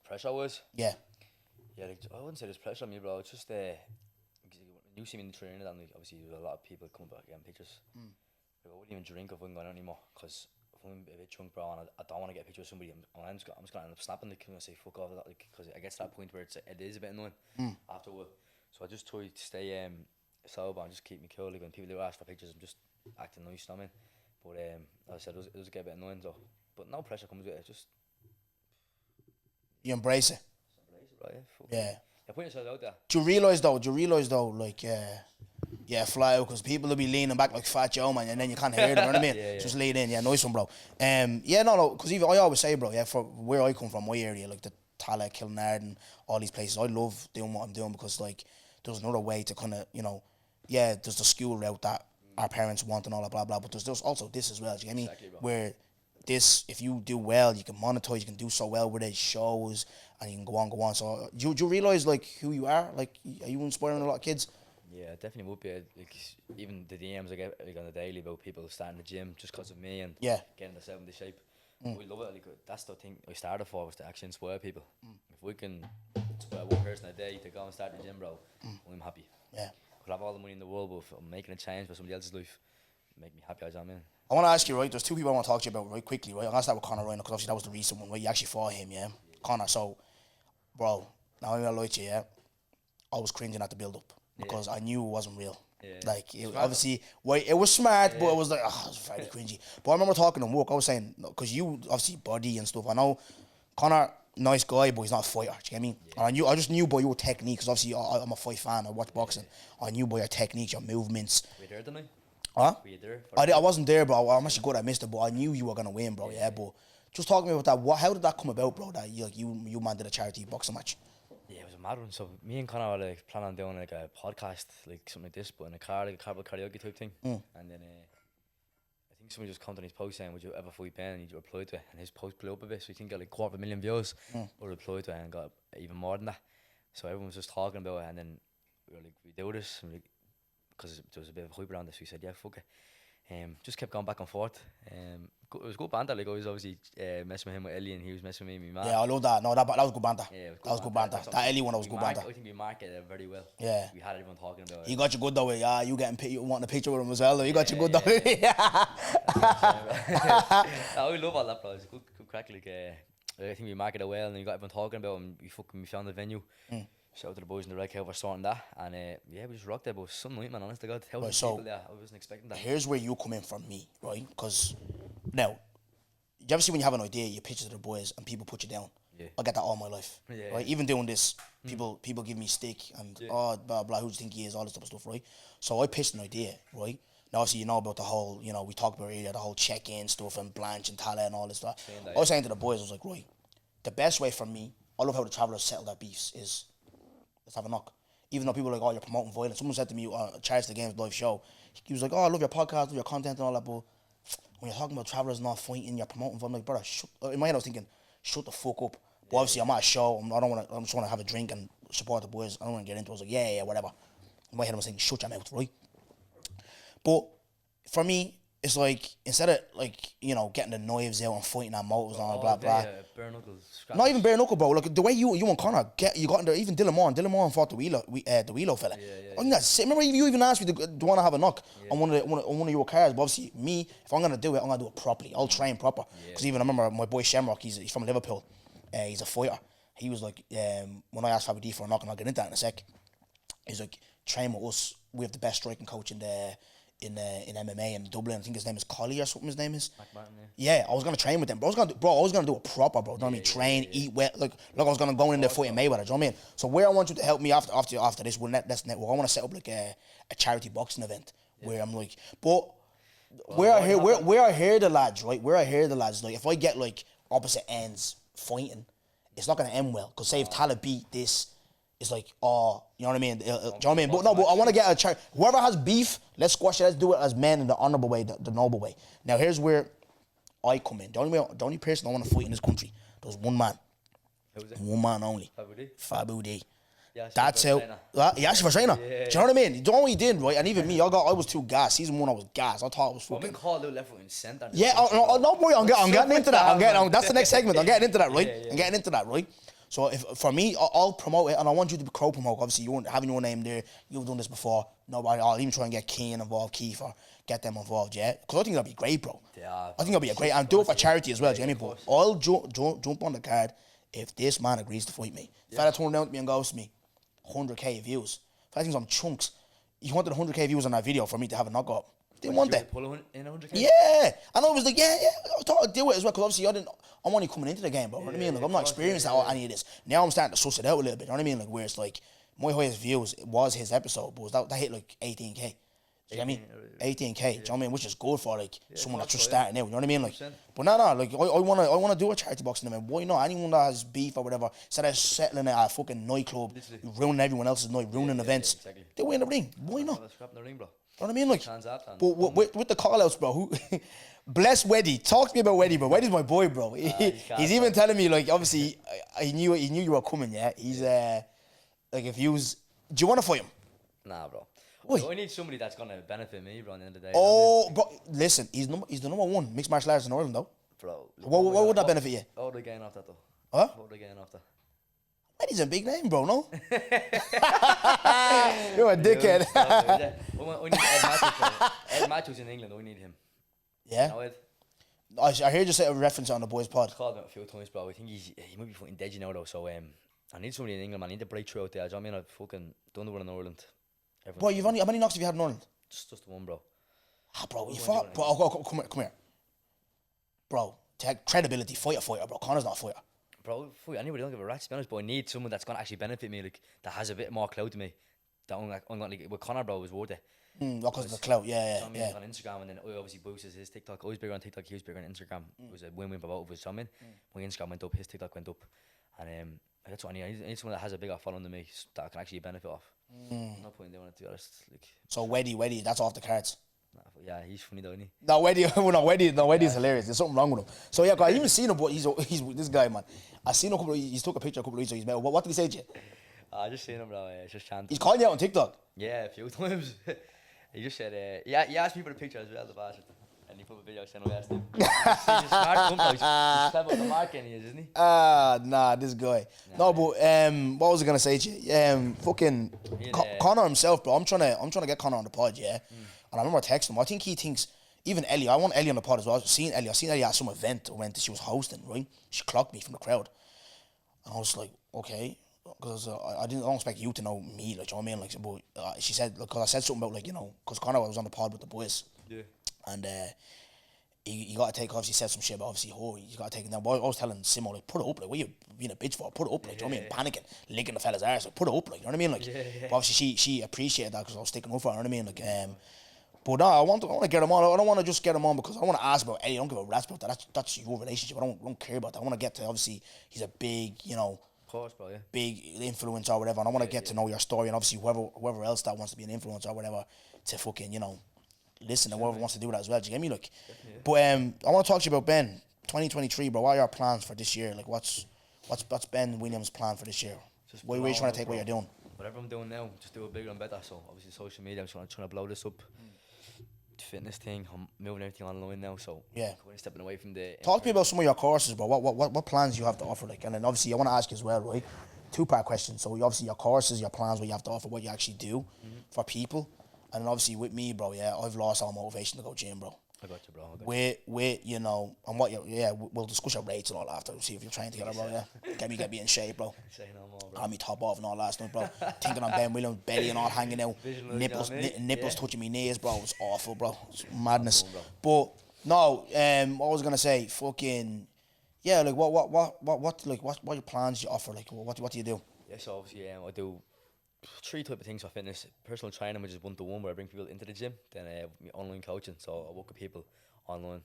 Pressure was? Yeah. Yeah, like, I wouldn't say there's pressure on me, bro. It's just you see me in the training, and like, obviously there's a lot of people coming back getting pictures. Like, I wouldn't even drink if I'm going out anymore, because if I'm a bit drunk, bro, and I don't want to get a picture with somebody, I'm just gonna end up snapping the camera and say fuck off, like, because it gets to that point where it is a bit annoying afterward. So I just try to stay sober and just keep me cool. Like when people do ask for pictures, I'm just acting nice, you know what I mean? But as I said, it does get a bit annoying though. But no pressure comes with it. Just You embrace it. right? Yeah. You're putting yourself out there. Do you realise though, like, fly out, because people will be leaning back like Fat Joe, man, and then you can't hear them, you know what I mean? Just lean in, yeah, nice one, bro. No, because even I always say, bro, yeah, for where I come from, my area, like the Tala, Kilnard, and all these places, I love doing what I'm doing because, like, there's another way to kind of, you know, yeah, there's the school route that our parents want and all that, blah, blah, but there's also this as well, do you get me? Exactly, where this, if you do well, you can monetize, you can do so well with it, shows, and you can go on. So, do you realise, like, who you are? Like, are you inspiring a lot of kids? Yeah, definitely would be. Like, even the DMs I get like on the daily about people starting the gym just because of me and getting themselves into shape. We love it. Like, that's the thing I started for, was to actually inspire people. If we can inspire one person a day to go and start the gym, bro, I'm happy. Yeah. I could have all the money in the world, but if I'm making a change for somebody else's life, make me happy as I'm in. I want to ask you, right, there's two people I want to talk to you about right quickly, right? I'm going to start with Conor Ryan, because obviously that was the recent one, right? You actually fought him, yeah? Conor, so, bro, now I'm going to lie to you, yeah? I was cringing at the build-up because I knew it wasn't real. Yeah. Like, it, obviously, it was smart, but it was like, it was very cringy. But I remember talking to him, I was saying, because you, obviously, body and stuff, I know Conor, nice guy, but he's not a fighter, do you get me? And I just knew by your technique, because obviously I'm a fight fan, I watch boxing. I knew by your technique, your movements. Were you there tonight? Huh? Were you there? I wasn't there, bro. I'm actually good. I missed it, but I knew you were gonna win, bro. Yeah, but just talk to me about that. How did that come about, bro? That you man did a charity boxing match. Yeah, it was a mad one. So me and Conor were like planning on doing like a podcast, like something like this, but in a car, like a carpool karaoke type thing. And then I think somebody just commented on his post saying, "Would you ever fight Ben?" And he replied to it, and his post blew up a bit, so he think got like 250,000 views. But replied to it and got even more than that. So everyone was just talking about it, and then we were like, "We do this," because there was a bit of hype around this. We said, "Yeah, fuck it." Just kept going back and forth. It was good banter. Like, I was obviously messing with him with Ellie, and he was messing with me. Man. Yeah, I love that. No, that was good banter. Yeah, that was good banter. That Ellie one was good banter. I think we marketed it very well. Yeah. We had everyone talking about it. He got you good though. Yeah, you wanting a picture with him as well. Though. He got you good though. I love all that, bro. It's good crack. Like, I think we marketed it well, and we got everyone talking about it, and we found the venue. Shout out to the boys in the Red Cow for sorting that, and we just rocked it. But some night, man, honest to God, how people there, I wasn't expecting that. Here's where you come in from me, right? Because now, you ever see when you have an idea, you pitch it to the boys, and people put you down? Yeah. I get that all my life. Yeah. Right? Even doing this, people give me stick and blah blah. Who do you think he is? All this type of stuff, right? So I pitched an idea, right? Now, obviously, you know about the whole, we talked about earlier, the whole check-in stuff and Blanche and Tala and all this stuff. I was saying to the boys, I was like, right, the best way for me, I love how the Travellers settle their beefs, is let's have a knock. Even though people are like, oh, you're promoting violence. Someone said to me, Charles the Games live show, he was like, oh, I love your podcast, love your content and all that, but when you're talking about Travellers not fighting, you're promoting violence, I'm like, brother, in my head I was thinking, shut the fuck up. But obviously I'm at a show, I just want to have a drink and support the boys, I don't want to get into it. I was like, yeah, whatever. In my head, I'm saying, shut your mouth, right? But for me, it's like, instead of like, you know, getting the knives out and fighting at motors and all blah blah. Bare knuckles. Not even bare knuckle, bro. Like the way you and Connor you got in there, even Dylan Moore fought the Wheelo fella. I think that's it. Remember you even asked me, do you want to have a knock on one of your cars? But obviously, me, if I'm gonna do it, I'm gonna do it properly. I'll train proper. Because even I remember my boy Shamrock, he's from Liverpool. He's a fighter. He was like, when I asked Fabi D for a knock, and I'll get into that in a sec. He's like, train with us. We have the best striking coach in MMA in Dublin. I think his name is Collie or something. His name is. Martin, yeah, I was gonna train with them, bro. I was gonna do it proper, bro. You know what I mean? Train, eat well. Like I was gonna go in there fighting Mayweather. Do you know what I mean? So where I want you to help me after this, that's network. I want to set up like a charity boxing event where I'm like, but where I hear the lads, right? Where I hear the lads, like if I get like opposite ends fighting, it's not gonna end well. Because say if Tala beat this. It's like, oh, you know what I mean? Do you know what I mean? But no, but I want to get a charity. Whoever has beef, let's squash it. Let's do it as men in the honorable way, the noble way. Now, here's where I come in. The only person I want to fight in this country, there's one man. Who's it? One man only. Fabu D. Yeah, That's how. He asked for trainer. Do you know what I mean? The only he did, right? And even me, I was too gassed. Season 1, I was gassed. I thought it was I've fucking. been called out left foot and centre. Yeah, no, boy, I'm getting into that. That's the next segment. I'm getting into that, right? I'm getting into that, right? So if for me, I'll promote it, and I want you to co-promote. Obviously, you having your name there. You've done this before. Nobody. I'll even try and get Keane involved, Kiefer, get them involved. Yeah, because I think that'll be great, bro. Yeah. I think that'll be a great. And do it for charity as well. Do you know what I mean? But I'll jump on the card if this man agrees to fight me. Fella turned down to me and goes to me, 100k views. Fella thinks I'm chunks. He wanted 100k views on that video for me to have a knockout. Didn't want that. In 100k? Yeah, and I was like, yeah. I thought I'd do it as well, because obviously I'm only coming into the game, bro. You know what I mean? Like, I'm not experienced at any of this. Now I'm starting to suss it out a little bit. You know what I mean? Like, where it's like, my highest views was his episode, but that hit like 18k. Do you know what I mean? 18k. Do you know what I mean? Which is good for like someone that's just starting out. You know what I mean? Like, 100%. But no. Like, I wanna do a charity boxing event. Why not? Anyone that has beef or whatever, instead of settling at a fucking nightclub, ruining everyone else's night, ruining events, exactly. They win the ring. Why not? Scrap in the ring, bro. You know what I mean? Like, but with the call-outs, bro, who bless Weddy. Talk to me about Weddy, bro. Weddy's my boy, bro. He's even telling me, like, obviously, he knew you were coming, yeah? He's, like, if you was... Do you want to fight him? Nah, bro. Why? I need somebody that's going to benefit me, bro, at the end of the day. Oh, bro, listen, he's the number one mixed martial artist in Ireland, though. Bro. What would that benefit you? What would I gain off that, though? Huh? What would I gain off that? Weddy's a big name, bro, no? You're a dickhead. I need Ed Matthews, bro. Ed Matthews in England, I need him. Yeah? You know Ed? I heard you say a reference on the boys' pod. I've called him a few times, bro. I think he might be fucking dead, you know, though. So, I need somebody in England, man. I need to break through out there. Do you know what I mean? I've fucking done the one in Ireland. Bro, how many knocks have you had in Ireland? Just the one, bro. Ah, bro, you fought. Bro, come here. Bro, take credibility, fighter, bro. Connor's not a fighter. Bro, anybody don't give a rat's, to be honest, but I need someone that's going to actually benefit me, like, that has a bit more clout to me. That I'm like, with Connor, bro, was worth it. Because of the clout, yeah. On Instagram, and then I obviously boosted his TikTok. I was bigger on TikTok, he was bigger on Instagram. It was a win-win for both of us. So, my Instagram went up, his TikTok went up. And that's what I need. I need someone that has a bigger following than me that I can actually benefit off. No point in doing it, to be honest. Like, so, Weddy, that's off the cards. Yeah, he's funny though, isn't he? No, Weddy's hilarious. There's something wrong with him. So yeah, I even seen him, but he's this guy, man. I seen him he's took a picture a couple of weeks ago. He's met. What did he say to you? I just seen him, bro. Just chanting. He's calling you out on TikTok. Yeah, a few times. He just said, he asked me for the picture as well, the bastard. And he put a video saying I asked him. He's a smart cunt, he's clever with the marketing, he is, isn't he? Nah, this guy. No, but what was I gonna say to you? Fucking Connor himself, bro. I'm trying to get Connor on the pod, yeah. And I remember texting him. I think he thinks even Ellie. I want Ellie on the pod as well. I seen Ellie at some event when she was hosting. Right, she clocked me from the crowd, and I was like, okay, because I don't expect you to know me, like, you know what I mean, like. But she said, because I said something about, like, you know, because Connor was on the pod with the boys. Yeah. And you got to take, obviously said some shit, but obviously, you got to take it down. But I was telling Simo, like, put it up, like, what you being a bitch for? Put it up, like, do you know what I mean? Panicking, licking the fella's arse, like, put it up, like, you know what I mean? Like, but obviously she appreciated that because I was sticking up for her, you know what I mean? Like, but no, I want to get him on. I don't want to just get him on because I want to ask about Eddie. I don't give a rat's about that. That's your relationship. I don't care about that. I want to get to, obviously, he's a big, you know, of course, bro, yeah. Big influence or whatever. And I want to get to know your story, and obviously whoever else that wants to be an influencer or whatever to fucking, you know, listen, and whoever wants to do that as well. Do you get me? Like, but I want to talk to you about Ben 2023, bro. What are your plans for this year? Like, what's Ben Williams' plan for this year? What are you trying to take what you're doing? whatever I'm doing now, just do it bigger and better. So obviously social media, I'm trying to blow this up. Fitness thing, I'm moving everything online now. So Yeah. kind of stepping away from the. Talk to me about some of your courses, bro. What plans you have to offer, like, and then obviously I want to ask you as well, right? 2-part question. So obviously your courses, your plans, what you have to offer, what you actually do for people, and then obviously with me, bro. Yeah, I've lost all motivation to go gym, bro. I got you, bro. With you know, and what you we'll discuss your rates and all after. See if you're trying together, bro. Yeah, get me in shape, bro. Say no more, bro. I had me top off and all last night, bro. Thinking on Ben Williams, belly and all hanging out, nipples touching me knees, bro. It was awful, bro. It's madness. But no, what was I gonna say? Fucking yeah, like what your plans you offer? Like what do you do? Yeah, so obviously I do 3 type of things for fitness: personal training, which is 1-to-1, where I bring people into the gym. Then I have online coaching, so I work with people online.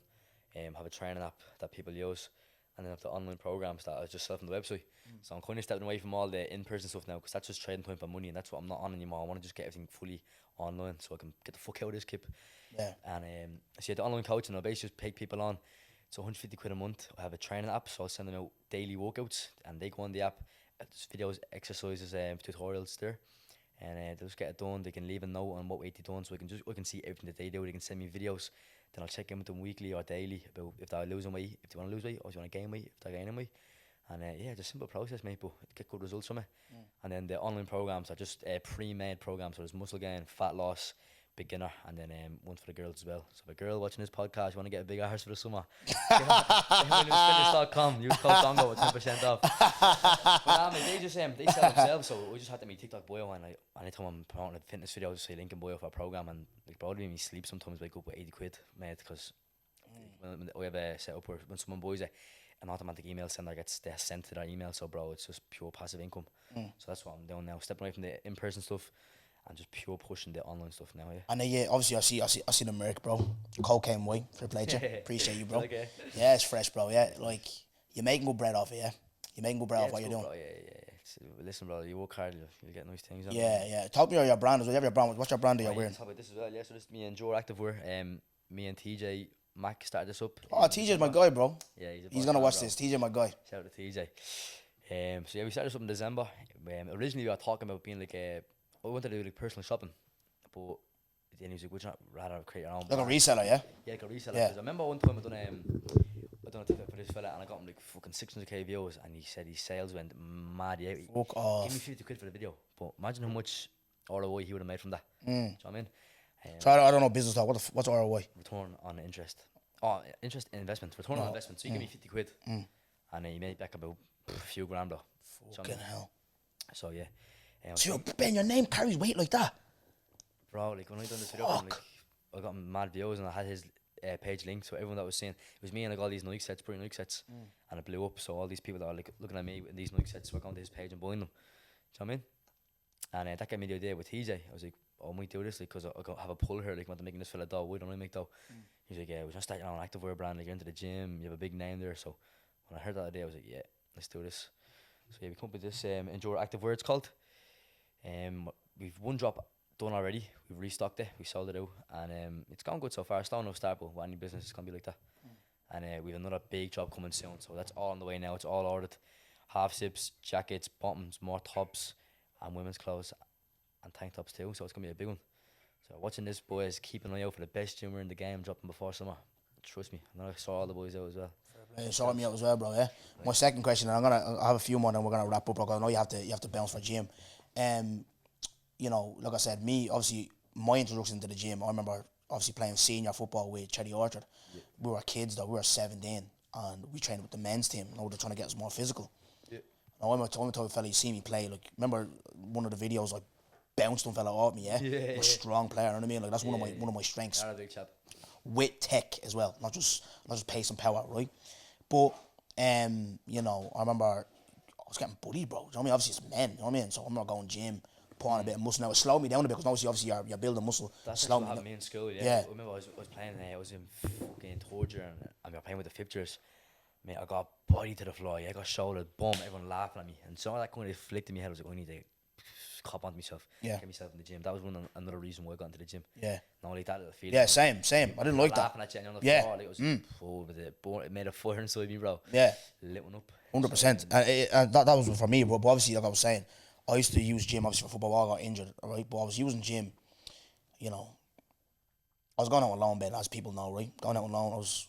Have a training app that people use, and then have the online programs that I just set up on the website. So I'm kind of stepping away from all the in-person stuff now, because that's just trading time for money, and that's what I'm not on anymore. I want to just get everything fully online, so I can get the fuck out of this kip. Yeah. And so yeah, the online coaching, I'll basically just take people on. It's 150 quid a month. I have a training app, so I'll send them out daily workouts, and they go on the app. There's videos, exercises, tutorials there, and they'll just get it done. They can leave a note on what weight they done, so I can see everything that they do. They can send me videos, then I'll check in with them weekly or daily about if they're losing weight, if they want to lose weight, or if they want to gain weight, if they're gaining weight. And yeah, just a simple process, mate, but get good results from it. And then the online programs are just pre-made programs, so there's muscle gain, fat loss, beginner, and then one for the girls as well. So if a girl watching this podcast, you want to get a big arse for the summer, fitness.com, use code Dongo with 10% off. But nah, mate, they just they sell themselves, so we just had to make TikTok bio, and like anytime I'm promoting a fitness video, I just say link in bio for a program, and like probably me sleep sometimes wake up with 80 quid, mate, because when we have a setup where when someone buys it, an automatic email sender gets sent to their email, so bro, it's just pure passive income. So that's what I'm doing now, stepping away from the in-person stuff and just pure pushing the online stuff now. Yeah. And yeah, obviously I see the Merc, bro. Cocaine white for the plate. Appreciate you, bro. Okay. Yeah, it's fresh, bro. Yeah, like you're making good bread off it. Yeah, you're making good bread off what you're doing. Bro, listen, bro, you work hard, you'll get nice things. Yeah. Talk to me about your brand as well. You have your brand. What's your brand that you're wearing? Talk about this as well. Yeah, so this is me and Joe Activewear. Me and TJ Mac started this up. Oh, TJ's my guy, bro. Yeah, he's gonna watch this. TJ, my guy. Shout out to TJ. So yeah, we started this up in December. Originally we were talking about being like I wanted to do like personal shopping, but then he was like, would you not rather create your own Like brand? a reseller, yeah? Yeah, like a reseller. Yeah. Because I remember one time I done a TikTok for this fella, and I got him like fucking 600k views, and he said his sales went mad. Yeah, Fuck off. Give me 50 quid for the video, but imagine how much ROI he would have made from that. Do you know what I mean? So I don't know business talk. What's ROI? Return on interest. Oh, interest in investment. Return on investment. So you give me 50 quid, and then you made back about a few grand though. Fucking hell. So yeah. So Ben, your name carries weight like that? Bro, like when I done this video, I got mad views, and I had his page linked, so everyone that was saying it was me and like all these Nike sets, pretty Nike sets, and it blew up. So all these people that are like looking at me with these Nike sets were going to his page and buying them. Do you know what I mean? And that gave me the idea with TJ. I was like, oh, I might do this, like, because I have a pull here, like, I'm making this fella dough. Why don't I make dough? He's like, yeah, we're just starting on an activewear brand, like, you're into the gym, you have a big name there. So when I heard that idea, I was like, yeah, let's do this. So yeah, we come up with this Endure Activewear, it's called. We've one drop done already. We've restocked it. We sold it out, and it's gone good so far. It's still no start, but with any business, it's gonna be like that. And we have another big job coming soon, so that's all on the way now. It's all ordered. Half zips, jackets, bottoms, more tops, and women's clothes, and tank tops too. So it's gonna be a big one. So watching this, boys, keep an eye out for the best gymmer in the game dropping before summer. Trust me, and I saw all the boys out as well. Saw me out as well, bro. Yeah. My second question, and I have a few more, and then we're gonna wrap up. Bro, 'cause I know you have to bounce for gym. You know, like I said, me obviously my introduction to the gym. I remember obviously playing senior football with Cherry Orchard. Yeah. We were kids though. We were 17, and we trained with the men's team. Now they're trying to get us more physical. Yeah. Now I'm a type of fella you see me play. Like remember one of the videos, like bounced one fella off me. Yeah. I'm a strong player. You know what I mean? Like that's one of my strengths. You're a big chap. With tech as well, not just pace and power, right? But you know, I remember I was getting bullied, bro. You know what I mean? Obviously it's men, you know what I mean? So I remember going gym, put on a bit of muscle. Now it slowed me down a bit because obviously you're building muscle. That's what happened to me in school. Yeah. I remember I was playing. I was in fucking third year, and we were playing with the fifth years. Mate, I got body to the floor. Yeah, I got shouldered, boom, everyone laughing at me, and so that kind of flicked in my head. I was like, I need to cop onto myself. Yeah. Get myself in the gym. That was another reason why I got into the gym. Yeah. Not like that little feeling. Yeah, same. I didn't like that. Laughing at you and on the floor, like, it was it made a fire inside me, bro. Yeah. Lit one up. 100%. And that was for me, but obviously, like I was saying, I used to use gym obviously for football. I got injured, right? But I was using gym, you know. I was going out alone, Ben, as people know, right? Going out alone, I was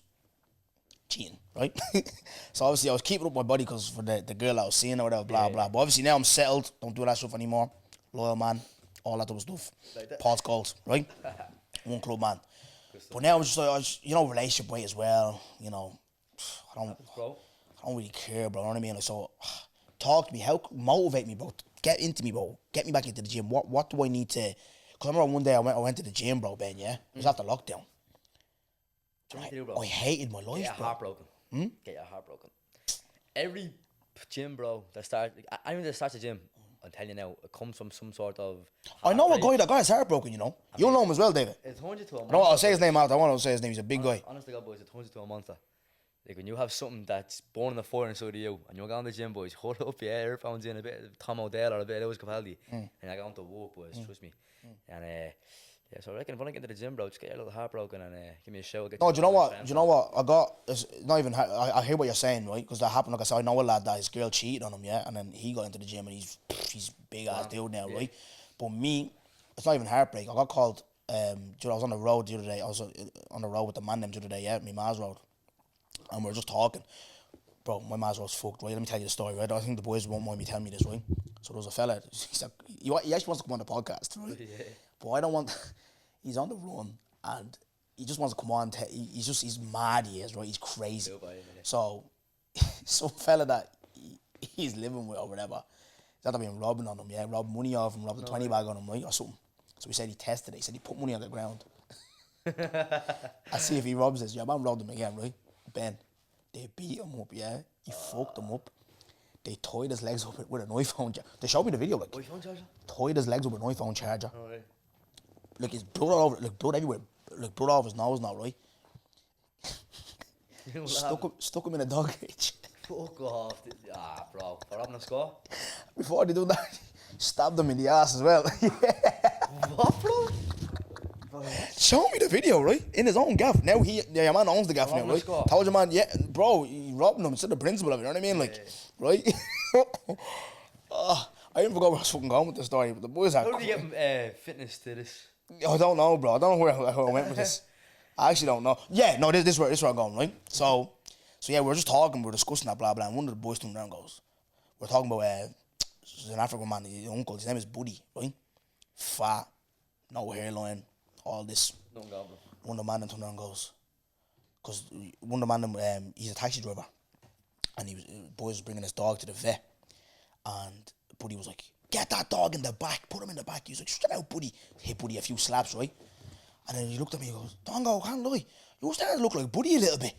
cheating, right? So obviously I was keeping up my body because for the girl I was seeing or whatever, blah, blah. But obviously now I'm settled, don't do that stuff anymore. Loyal man, all that type of stuff. Like that. Paul's goals, right? One club man. But now I'm just like, relationship way as well, you know. I Bro. don't really care, bro, you know what I mean? Like, so, talk to me, motivate me, bro. Get into me, bro. Get me back into the gym. What do I need to... Because I remember one day I went to the gym, bro, Ben, yeah? It was after lockdown. I hated my life, Get your bro. heart broken. Get your heart broken. Every gym, bro, that starts... Anyone that starts a gym, I'll tell you now, it comes from some sort of... I know a guy, that guy's heartbroken, you know? You'll know him as well, David. It turns you to a monster. No, I'll say his name out. I want to say his name. He's a big guy. Honestly, God, boys, it turns you to a monster. Like, when you have something that's born in the fire inside of you, and you're going to the gym, boys, hold up your earphones in, a bit of Tom O'Dell or a bit of Lewis Capaldi, and you're going to walk, boys, trust me. And, yeah, so I reckon if I want to get into the gym, bro, just get your little heart broken and give me a show. No, do you know what? Do you know what? It's not even... I hear what you're saying, right? Because that happened. Like I said, I know a lad that his girl cheated on him, yeah? And then he got into the gym and he's big-ass dude now, right? But me, it's not even heartbreak. I got called... dude, I was on the road the other day. I was on the road with the man named the other day, yeah? My Mars Road. And we were just talking. Bro, my Mars Road's fucked, right? Let me tell you the story, right? I think the boys won't mind me telling me this, right? So there was a fella... He's like, he actually wants to come on the podcast, right? Yeah. But I don't want... He's on the run and he just wants to come on. He's mad, he is, right? He's crazy. So, some fella that he's living with or whatever, he's not been robbing on him, yeah? Robbed money off him, robbed the 20 bag on him, right? Or something. So he said he tested it. He said he put money on the ground. I see if he robs us. Yeah, man robbed him again, right? Ben, they beat him up, yeah? He fucked him up. They tied his legs up with an iPhone charger. They showed me the video, like. iPhone charger? Tied his legs up with an iPhone charger. Oh, right. Like, his blood all over, like, blood everywhere. Like, blood all over his nose now, right? Stuck him in a dog cage. Fuck off. Bro. For robbing a score? Before they do that, stabbed him in the ass as well. What, bro? Show me the video, right? In his own gaff. Now your man owns the gaff now, right? Told your man, yeah, bro, he robbed him instead of the principal of it, you know what I mean? Like, right? I even forgot where I was fucking going with the story, but the boys are... How did you get fitness to this? I don't know, bro. I don't know where I went with this. I actually don't know. Yeah, no, this is where I'm going, right? So yeah, we were just talking, we were discussing that, blah, blah, and one of the boys turned around and goes, we're talking about an African man, his uncle, his name is Buddy, right? Fat, no hairline, all this. One of the man turned around and goes, because one of the man, he's a taxi driver, and boys was bringing his dog to the vet, and Buddy was like, get that dog in the back, put him in the back. He was like, shut out, Buddy. Hit Buddy a few slaps, right? And then he looked at me and goes, Dongo, can't lie. You're starting to look like Buddy a little bit.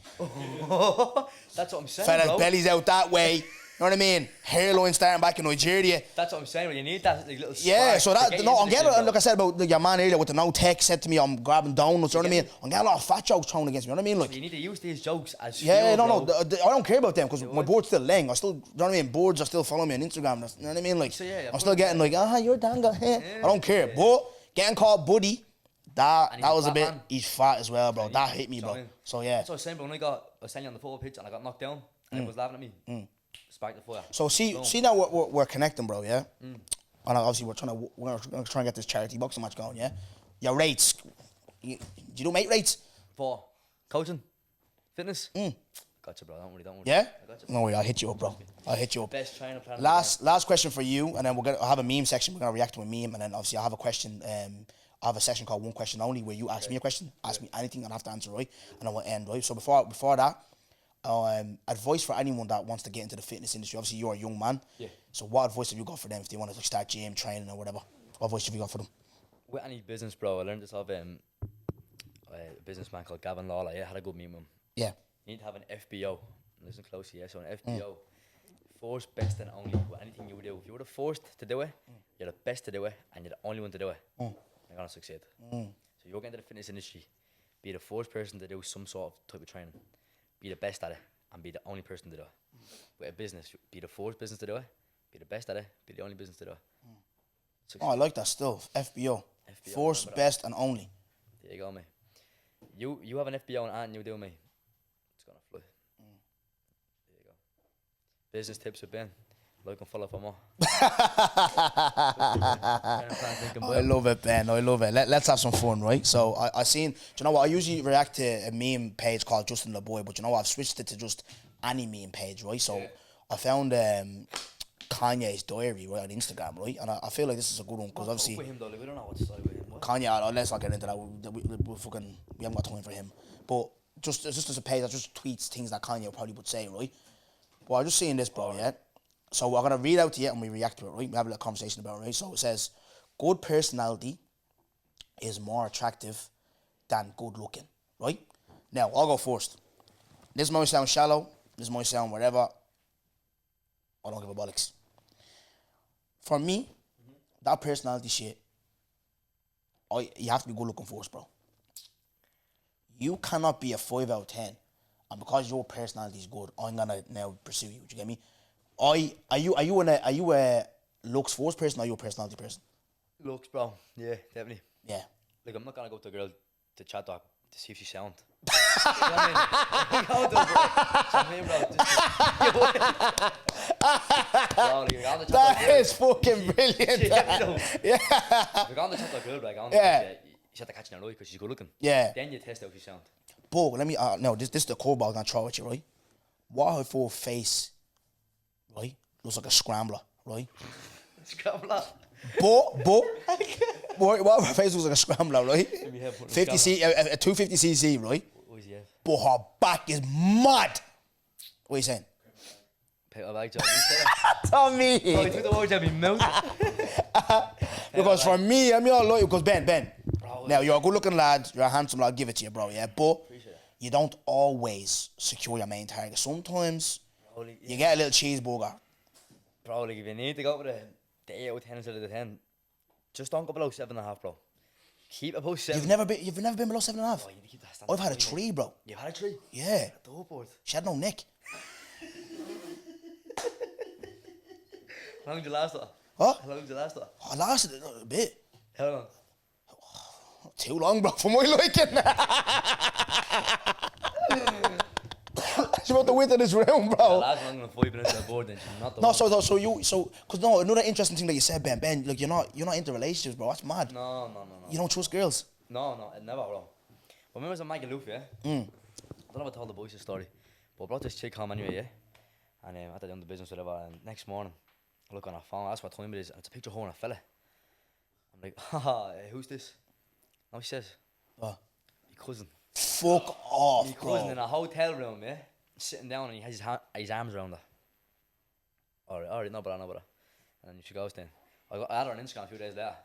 That's what I'm saying, Fella's bro. belly's out that way. You know what I mean? Hairline starting back in Nigeria. That's what I'm saying. When you need that like, little Yeah, so spark that, to no, get I'm into the getting, gym, like I said about your man earlier with the no tech said to me, I'm grabbing donuts, you know what I mean? I'm getting a lot of fat jokes thrown against me, you know what I mean? Like, you need to use these jokes as yeah, fuel, no, bro. I don't care about them because my board's still laying. I still, you know what I mean? Boards are still following me on Instagram, you know what I mean? Like, So, yeah, I'm still getting like, you're Dongo, I don't care. But getting called Buddy, that And he's was a a bit, fat man. he's fat as well, bro. Yeah, That hit me, bro. I mean, So yeah. That's what I was saying, but when I was standing on the football pitch and I got knocked down, and everyone was laughing at me. Sparked the fire. So see now we're connecting, bro, yeah? And obviously we're gonna try and get this charity boxing match going, yeah? Your rates, do you do mate rates? For coaching, fitness. Gotcha, bro. Don't worry. Yeah? I gotcha. No worry, I'll hit you up, bro. I'll hit you up. Best trainer plan. Last question for you, and then I'll have a meme section. We're gonna react to a meme, and then obviously I'll have a question. I have a section called One Question Only, where you ask me a question, ask me anything, and I have to answer right, and I will end right. So before that, advice for anyone that wants to get into the fitness industry. Obviously, you're a young man. Yeah. So what advice have you got for them if they want to start gym training or whatever? What advice have you got for them? With any business, bro, I learned this off a businessman called Gavin Lawler. Yeah, had a good meme with him. Yeah. You need to have an FBO. Listen closely, yeah. So an FBO, first, best, and only. With anything you do, if you were the first to do it, you're the best to do it, and you're the only one to do it. You're gonna succeed. So you're getting into the fitness industry, be the first person to do some sort of type of training, be the best at it, and be the only person to do it. With a business, be the first business to do it, be the best at it, be the only business to do it. Oh, I like that still. FBO. First, best, and only. There you go, mate. You have an FBO and you do, mate. It's gonna fly. There you go. Business tips with Ben. Like and follow for more. I love it, Ben. I love it. Let's have some fun, right? So I seen. Do you know what? I usually react to a meme page called Justin the Boy, but you know what? I've switched it to just any meme page, right? So I found Kanye's diary right on Instagram, right? And I feel like this is a good one because obviously with him though, like, we don't know what to say with him. Kanye. Let's not get into that. We haven't got time for him. But just as a page that just tweets things that Kanye probably would say, right? Well, I just seeing this, bro. Yeah. So we're gonna read out to you and we react to it, right? We have a little conversation about it, right? So it says, "Good personality is more attractive than good looking," right? Now I'll go first. This might sound shallow. This might sound whatever. I don't give a bollocks. For me, that personality shit, you have to be good looking first, bro. You cannot be a 5 out of 10, and because your personality is good, I'm gonna now pursue you. Do you get me? Are you a looks first person or are you a personality person? Looks, bro. Yeah, definitely. Yeah. Like, I'm not gonna go to a girl to chat to her to see if she's sound. You know what I mean? Go to her, bro. Bro, like, you're on the chat to a That girl. is fucking brilliant. Yeah. If you're going to chat to a girl, like, you have to catch in her eye because she's good looking. Yeah. Then you test out if she's sound. But let me, no, this is the curveball I'm gonna throw at you, right? What if her face, right, looks like a scrambler, right? Scrambler. But, what if her face looks like a scrambler, right? 250cc, right? What is he have? But her back is mad. What are you saying? I like Johnny. Tommy! Oh, he took the words out of my mouth. Because for me, I'm all loyal, because Ben, Bro, now you're a good looking lad, you're a handsome lad, I'll give it to you, bro, yeah? But Appreciate it. you don't always secure your main target. Sometimes Bro, like, you get a little cheeseburger. Bro, like, if you need to go with the 8 out of 10 instead of the 10, just don't go below 7.5, bro. Keep it above 7. You've never been below 7.5. Oh, you need to keep that standard. I've had a 3, bro. You've had a 3? Yeah. Doorboard. She had no neck. How long did you last that? What? How long did you last that? I lasted a bit. How long? Too long, bro, for my liking. It's about the width of this room, bro. Last longer than 5 minutes on board, then she's not the No, one. because no, another interesting thing that you said, Ben, look, you're not into relationships, bro. That's mad. No. You don't trust girls. No, never, bro. But remember, I was at Michael Loof, yeah? I don't know if I told the boys this story, but I brought this chick home anyway, yeah? And I had to do the business, whatever, and next morning, I look on her phone, I ask what time it is, and it's a picture of her and a fella. I'm like, haha, who's this? No, she says, What? your cousin. Fuck off, Your cousin in bro. a hotel room, yeah? Sitting down and he has his arms around her. Alright, no brother. And then she goes then. I had her on Instagram a few days later.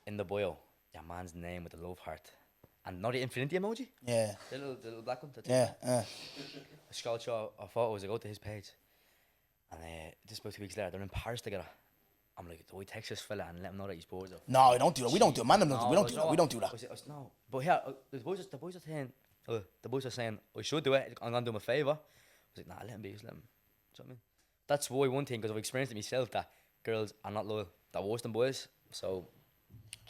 In the bio, your man's name with the love heart. And not the infinity emoji. Yeah. The little black one. Yeah. I scrolled through our photos, I go to his page. And just about 2 weeks later, they're in Paris together. I'm like, do we text this fella and let him know that he's bored of? No, we don't do that. We don't do it. Man, we don't do that. no, We don't do that. No, but here, the boys are saying, I should do it. I'm gonna do him a favour. I was like, nah, let him be. Just let him. Do you know what I mean? That's why one thing, because I've experienced it myself that girls are not loyal. They're worse than boys. So,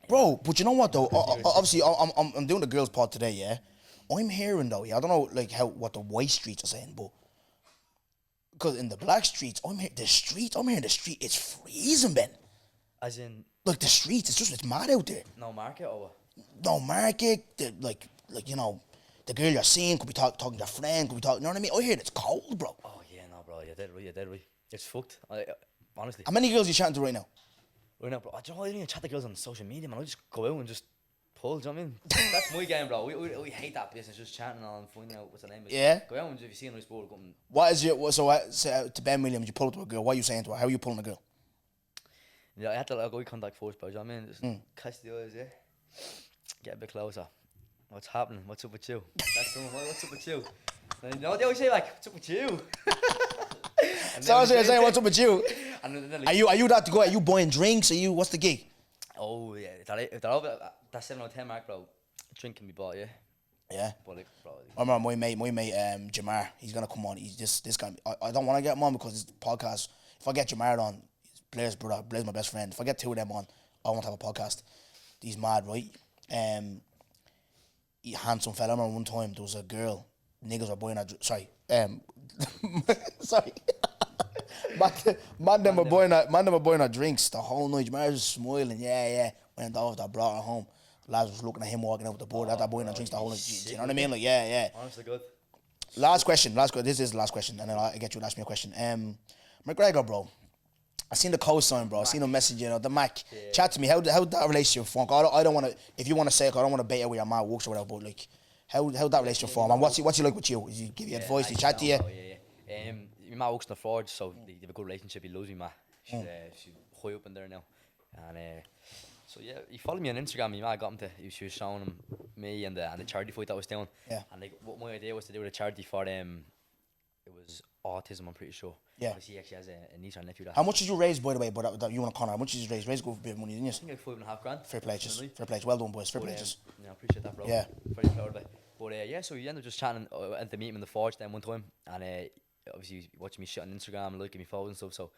Bro, but you know what though? Obviously, I'm doing the girls part today, yeah. I'm hearing though, yeah. I don't know like what the white streets are saying, but because in the black streets, I'm hearing the street. It's freezing, Ben. as in, Like the streets, it's mad out there. no market or No market, like you know, the girl you're seeing could be talking to your friend, could be talking. You know what I mean? I hear it's cold, bro. oh yeah, no, bro, you're dead right. It's fucked. Honestly, How many girls are you chatting to right now? right now, bro. I don't even chat to girls on social media, man. I just go out and just pull. Do you know what I mean? That's my game, bro. We hate that business, just chatting and finding out what's her name is. Yeah. Go out and if you see a nice board, go and What is your so to Ben Williams? You pull up to a girl. What are you saying to her? How are you pulling a girl? yeah, I had to like eye contact first, bro. Do you know what I mean? Just catch the eyes, yeah. Get a bit closer. What's happening? What's up with you? That's someone. What's up with you? And you know what they always say, like, what's up with you? So I was saying, what's up with you? And then like, Are you that to go? Are you buying drinks? Are you? What's the gig? oh yeah, if they're over that 7 or 10 mark, bro, drink can be bought, yeah. Yeah. But like, bro, I remember my mate, Jamar. He's gonna come on. He's this guy. I don't want to get him on because it's podcast. If I get Jamar on, Blair's brother, Blair's my best friend. If I get 2 of them on, I won't have a podcast. He's mad, right? He handsome fella. I remember one time there was a girl. Niggas were buying her. Sorry. Sorry. Man, them were buying her drinks the whole night. Man was smiling, yeah. Went over there, brought her home. Lads was looking at him walking out with the board. After buying her drinks the whole night. You know what I mean? Like, yeah. Honestly, good. Last question. This is the last question, and then I'll get you to ask me a question. McGregor, bro. I seen the cosign, bro. I seen the message, the Mac. Yeah. Chat to me. How that relationship form? I don't want to. If you want to say it, I don't want to bait out with your mouth works or whatever. But like, how that relationship form? And what's he like with you? Does he give you advice? Does he chat to you? Yeah. My ma works in the forge, so they have a good relationship. He loves me, ma. She's high up in there now, and so yeah, he followed me on Instagram. My ma got him to. She was showing him me and the charity fight that I was doing. Yeah. And like, what my idea was to do with a charity for them. It was autism, I'm pretty sure. Yeah. Because he actually has a niece or nephew. How much did you raise, by the way? But that you want to Connor? How much did you raise? Raise good bit of money, didn't you? I think like $5,500. Fair play, well done, boys. Fair play. Yeah, I appreciate that, bro. Yeah. Very proud of it. But yeah, so we ended up just chatting at the meeting in the forge then one time, and obviously he was watching me shit on Instagram and liking me photos and stuff, so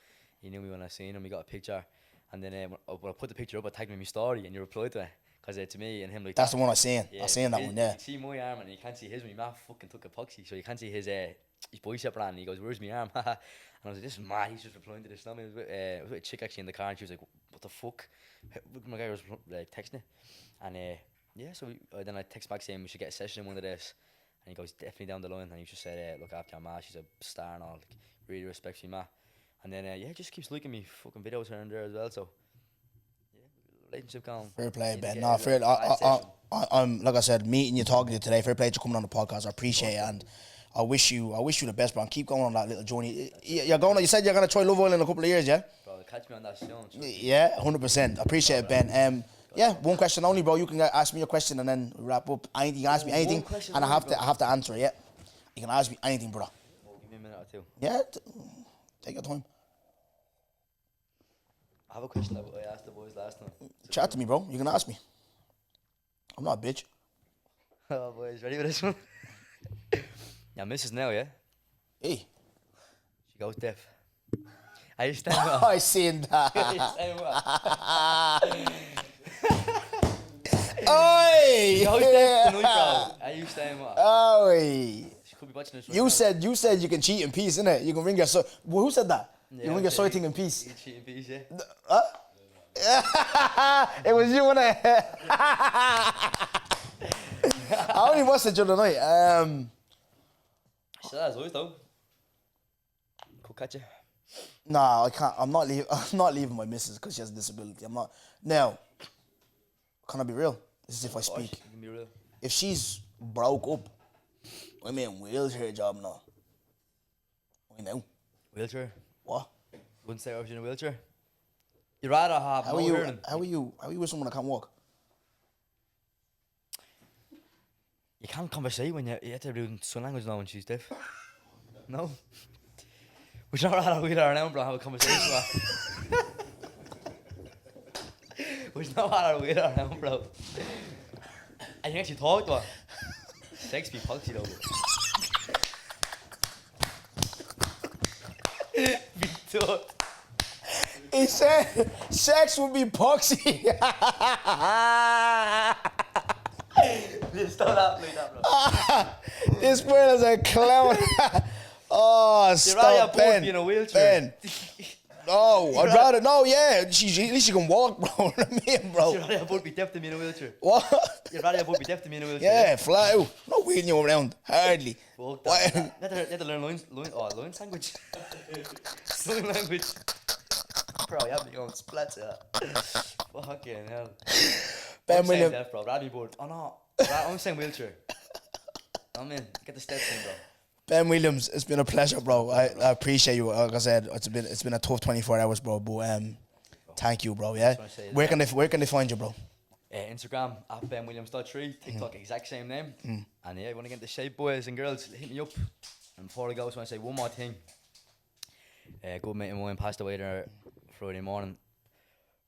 he knew me when I seen him. We got a picture, and then when I put the picture up, I tagged him in my story, and you replied to it. Because to me and him, like that's the one I seen. I seen that one, yeah. You see my arm and you can't see his. My mouth fucking took epoxy, so you can't see his bicep brand. And he goes, "Where's my arm?" And I was like, "This is mad." He's just replying to this. I was with a chick actually in the car, and she was like, "What the fuck?" My guy was texting it, and yeah. So then I text back saying we should get a session in one of this, and he goes, "Definitely down the line." And he just said, "Look after your ma. She's a star and all. Like, really respects your ma." And then yeah, just keeps liking me fucking videos here and there as well. So. Relationship going. Fair play, Ben. No, fair. I'm like I said, meeting you, talking to you today. Fair play to coming on the podcast. I appreciate it, and I wish you the best, bro. And keep going on that little journey. You're going. You said you're gonna try Love Island in a couple of years, yeah? Bro, catch me on that show. Yeah, 100%. I appreciate it, Ben. Yeah, one question only, bro. You can ask me a question and then wrap up. Anything, you can ask me anything, and I have to answer it. Yeah, you can ask me anything, bro. Well, give me a minute or two. Yeah, take your time. I have a question that I asked the boys last time. Chat to me, bro. You can ask me. I'm not a bitch. Oh, boys, ready for this one? Yeah, Mrs. now, yeah? Hey. She goes deaf. Are you staying with her? I seen that. Are you staying with her? Oi! She goes deaf tonight, bro. Are you staying with her? Oi! She could be watching this right You said you can cheat in peace, innit? You can ring your soy. Well, who said that? Yeah, you ring your soy thing in peace. You cheat in peace, yeah? It was you, innit? I only watched it the other night. She has always though. Could catch you. Nah, I can't. I'm not leaving my missus because she has a disability. I'm not. Now, can I be real? This is if I speak. You can be real. If she's broke up, I'm in wheelchair job now. I know. Wheelchair? What? Wouldn't say I was in a wheelchair. You'd rather have How are you with someone that can't walk? You can't conversate when you have to do sign language now when she's deaf. No. Would you not rather wheel her around, bro, have a conversation with her? Would you not rather wheel her around, bro? And you actually talk to her. Sex be poxy though. Be tough. He said sex would be poxy. Stop that, like that, bro. This man is a clown. Oh, stop, Ben. Be in a wheelchair. Ben. No, I'd rather. No, yeah. At least she can walk, bro. I mean, bro. You'd rather have both be deaf than me in a wheelchair. What? You'd rather have both be deaf than me in a wheelchair. Yeah, flat out. Not wheeling you around. Hardly. Fuck that. You had to learn loin language. Loin language. Bro, you have me going splats here. Fucking hell. Ben I'm Williams. saying deaf, bro. I'd be bored. Oh no. I'm saying wheelchair. I'm in. Get the steps in, bro. Ben Williams, it's been a pleasure, bro. I appreciate you. Like I said, it's been a tough 24 hours, bro. But thank you, bro. Yeah. Where can they find you, bro? Instagram at benwilliams.3, TikTok exact same name. And yeah, you want to get into shape, boys and girls, hit me up. And before I go, I just want to say one more thing. Good mate of mine passed away there Friday morning.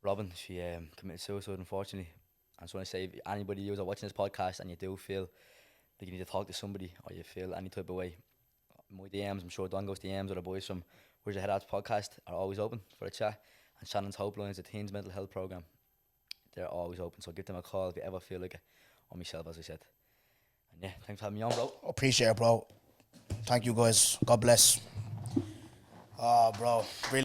Robin, she committed suicide, unfortunately. I just want to say, if anybody who's watching this podcast and you do feel like you need to talk to somebody or you feel any type of way, my DMs, I'm sure Don goes DMs or the boys from Where's Your Head At podcast are always open for a chat. And Shannon's Hope Line is a teens mental health program. They're always open, so give them a call if you ever feel like it. Or myself, as I said. And yeah, thanks for having me on, bro. Appreciate it, bro. Thank you, guys. God bless. Oh, bro, brilliant.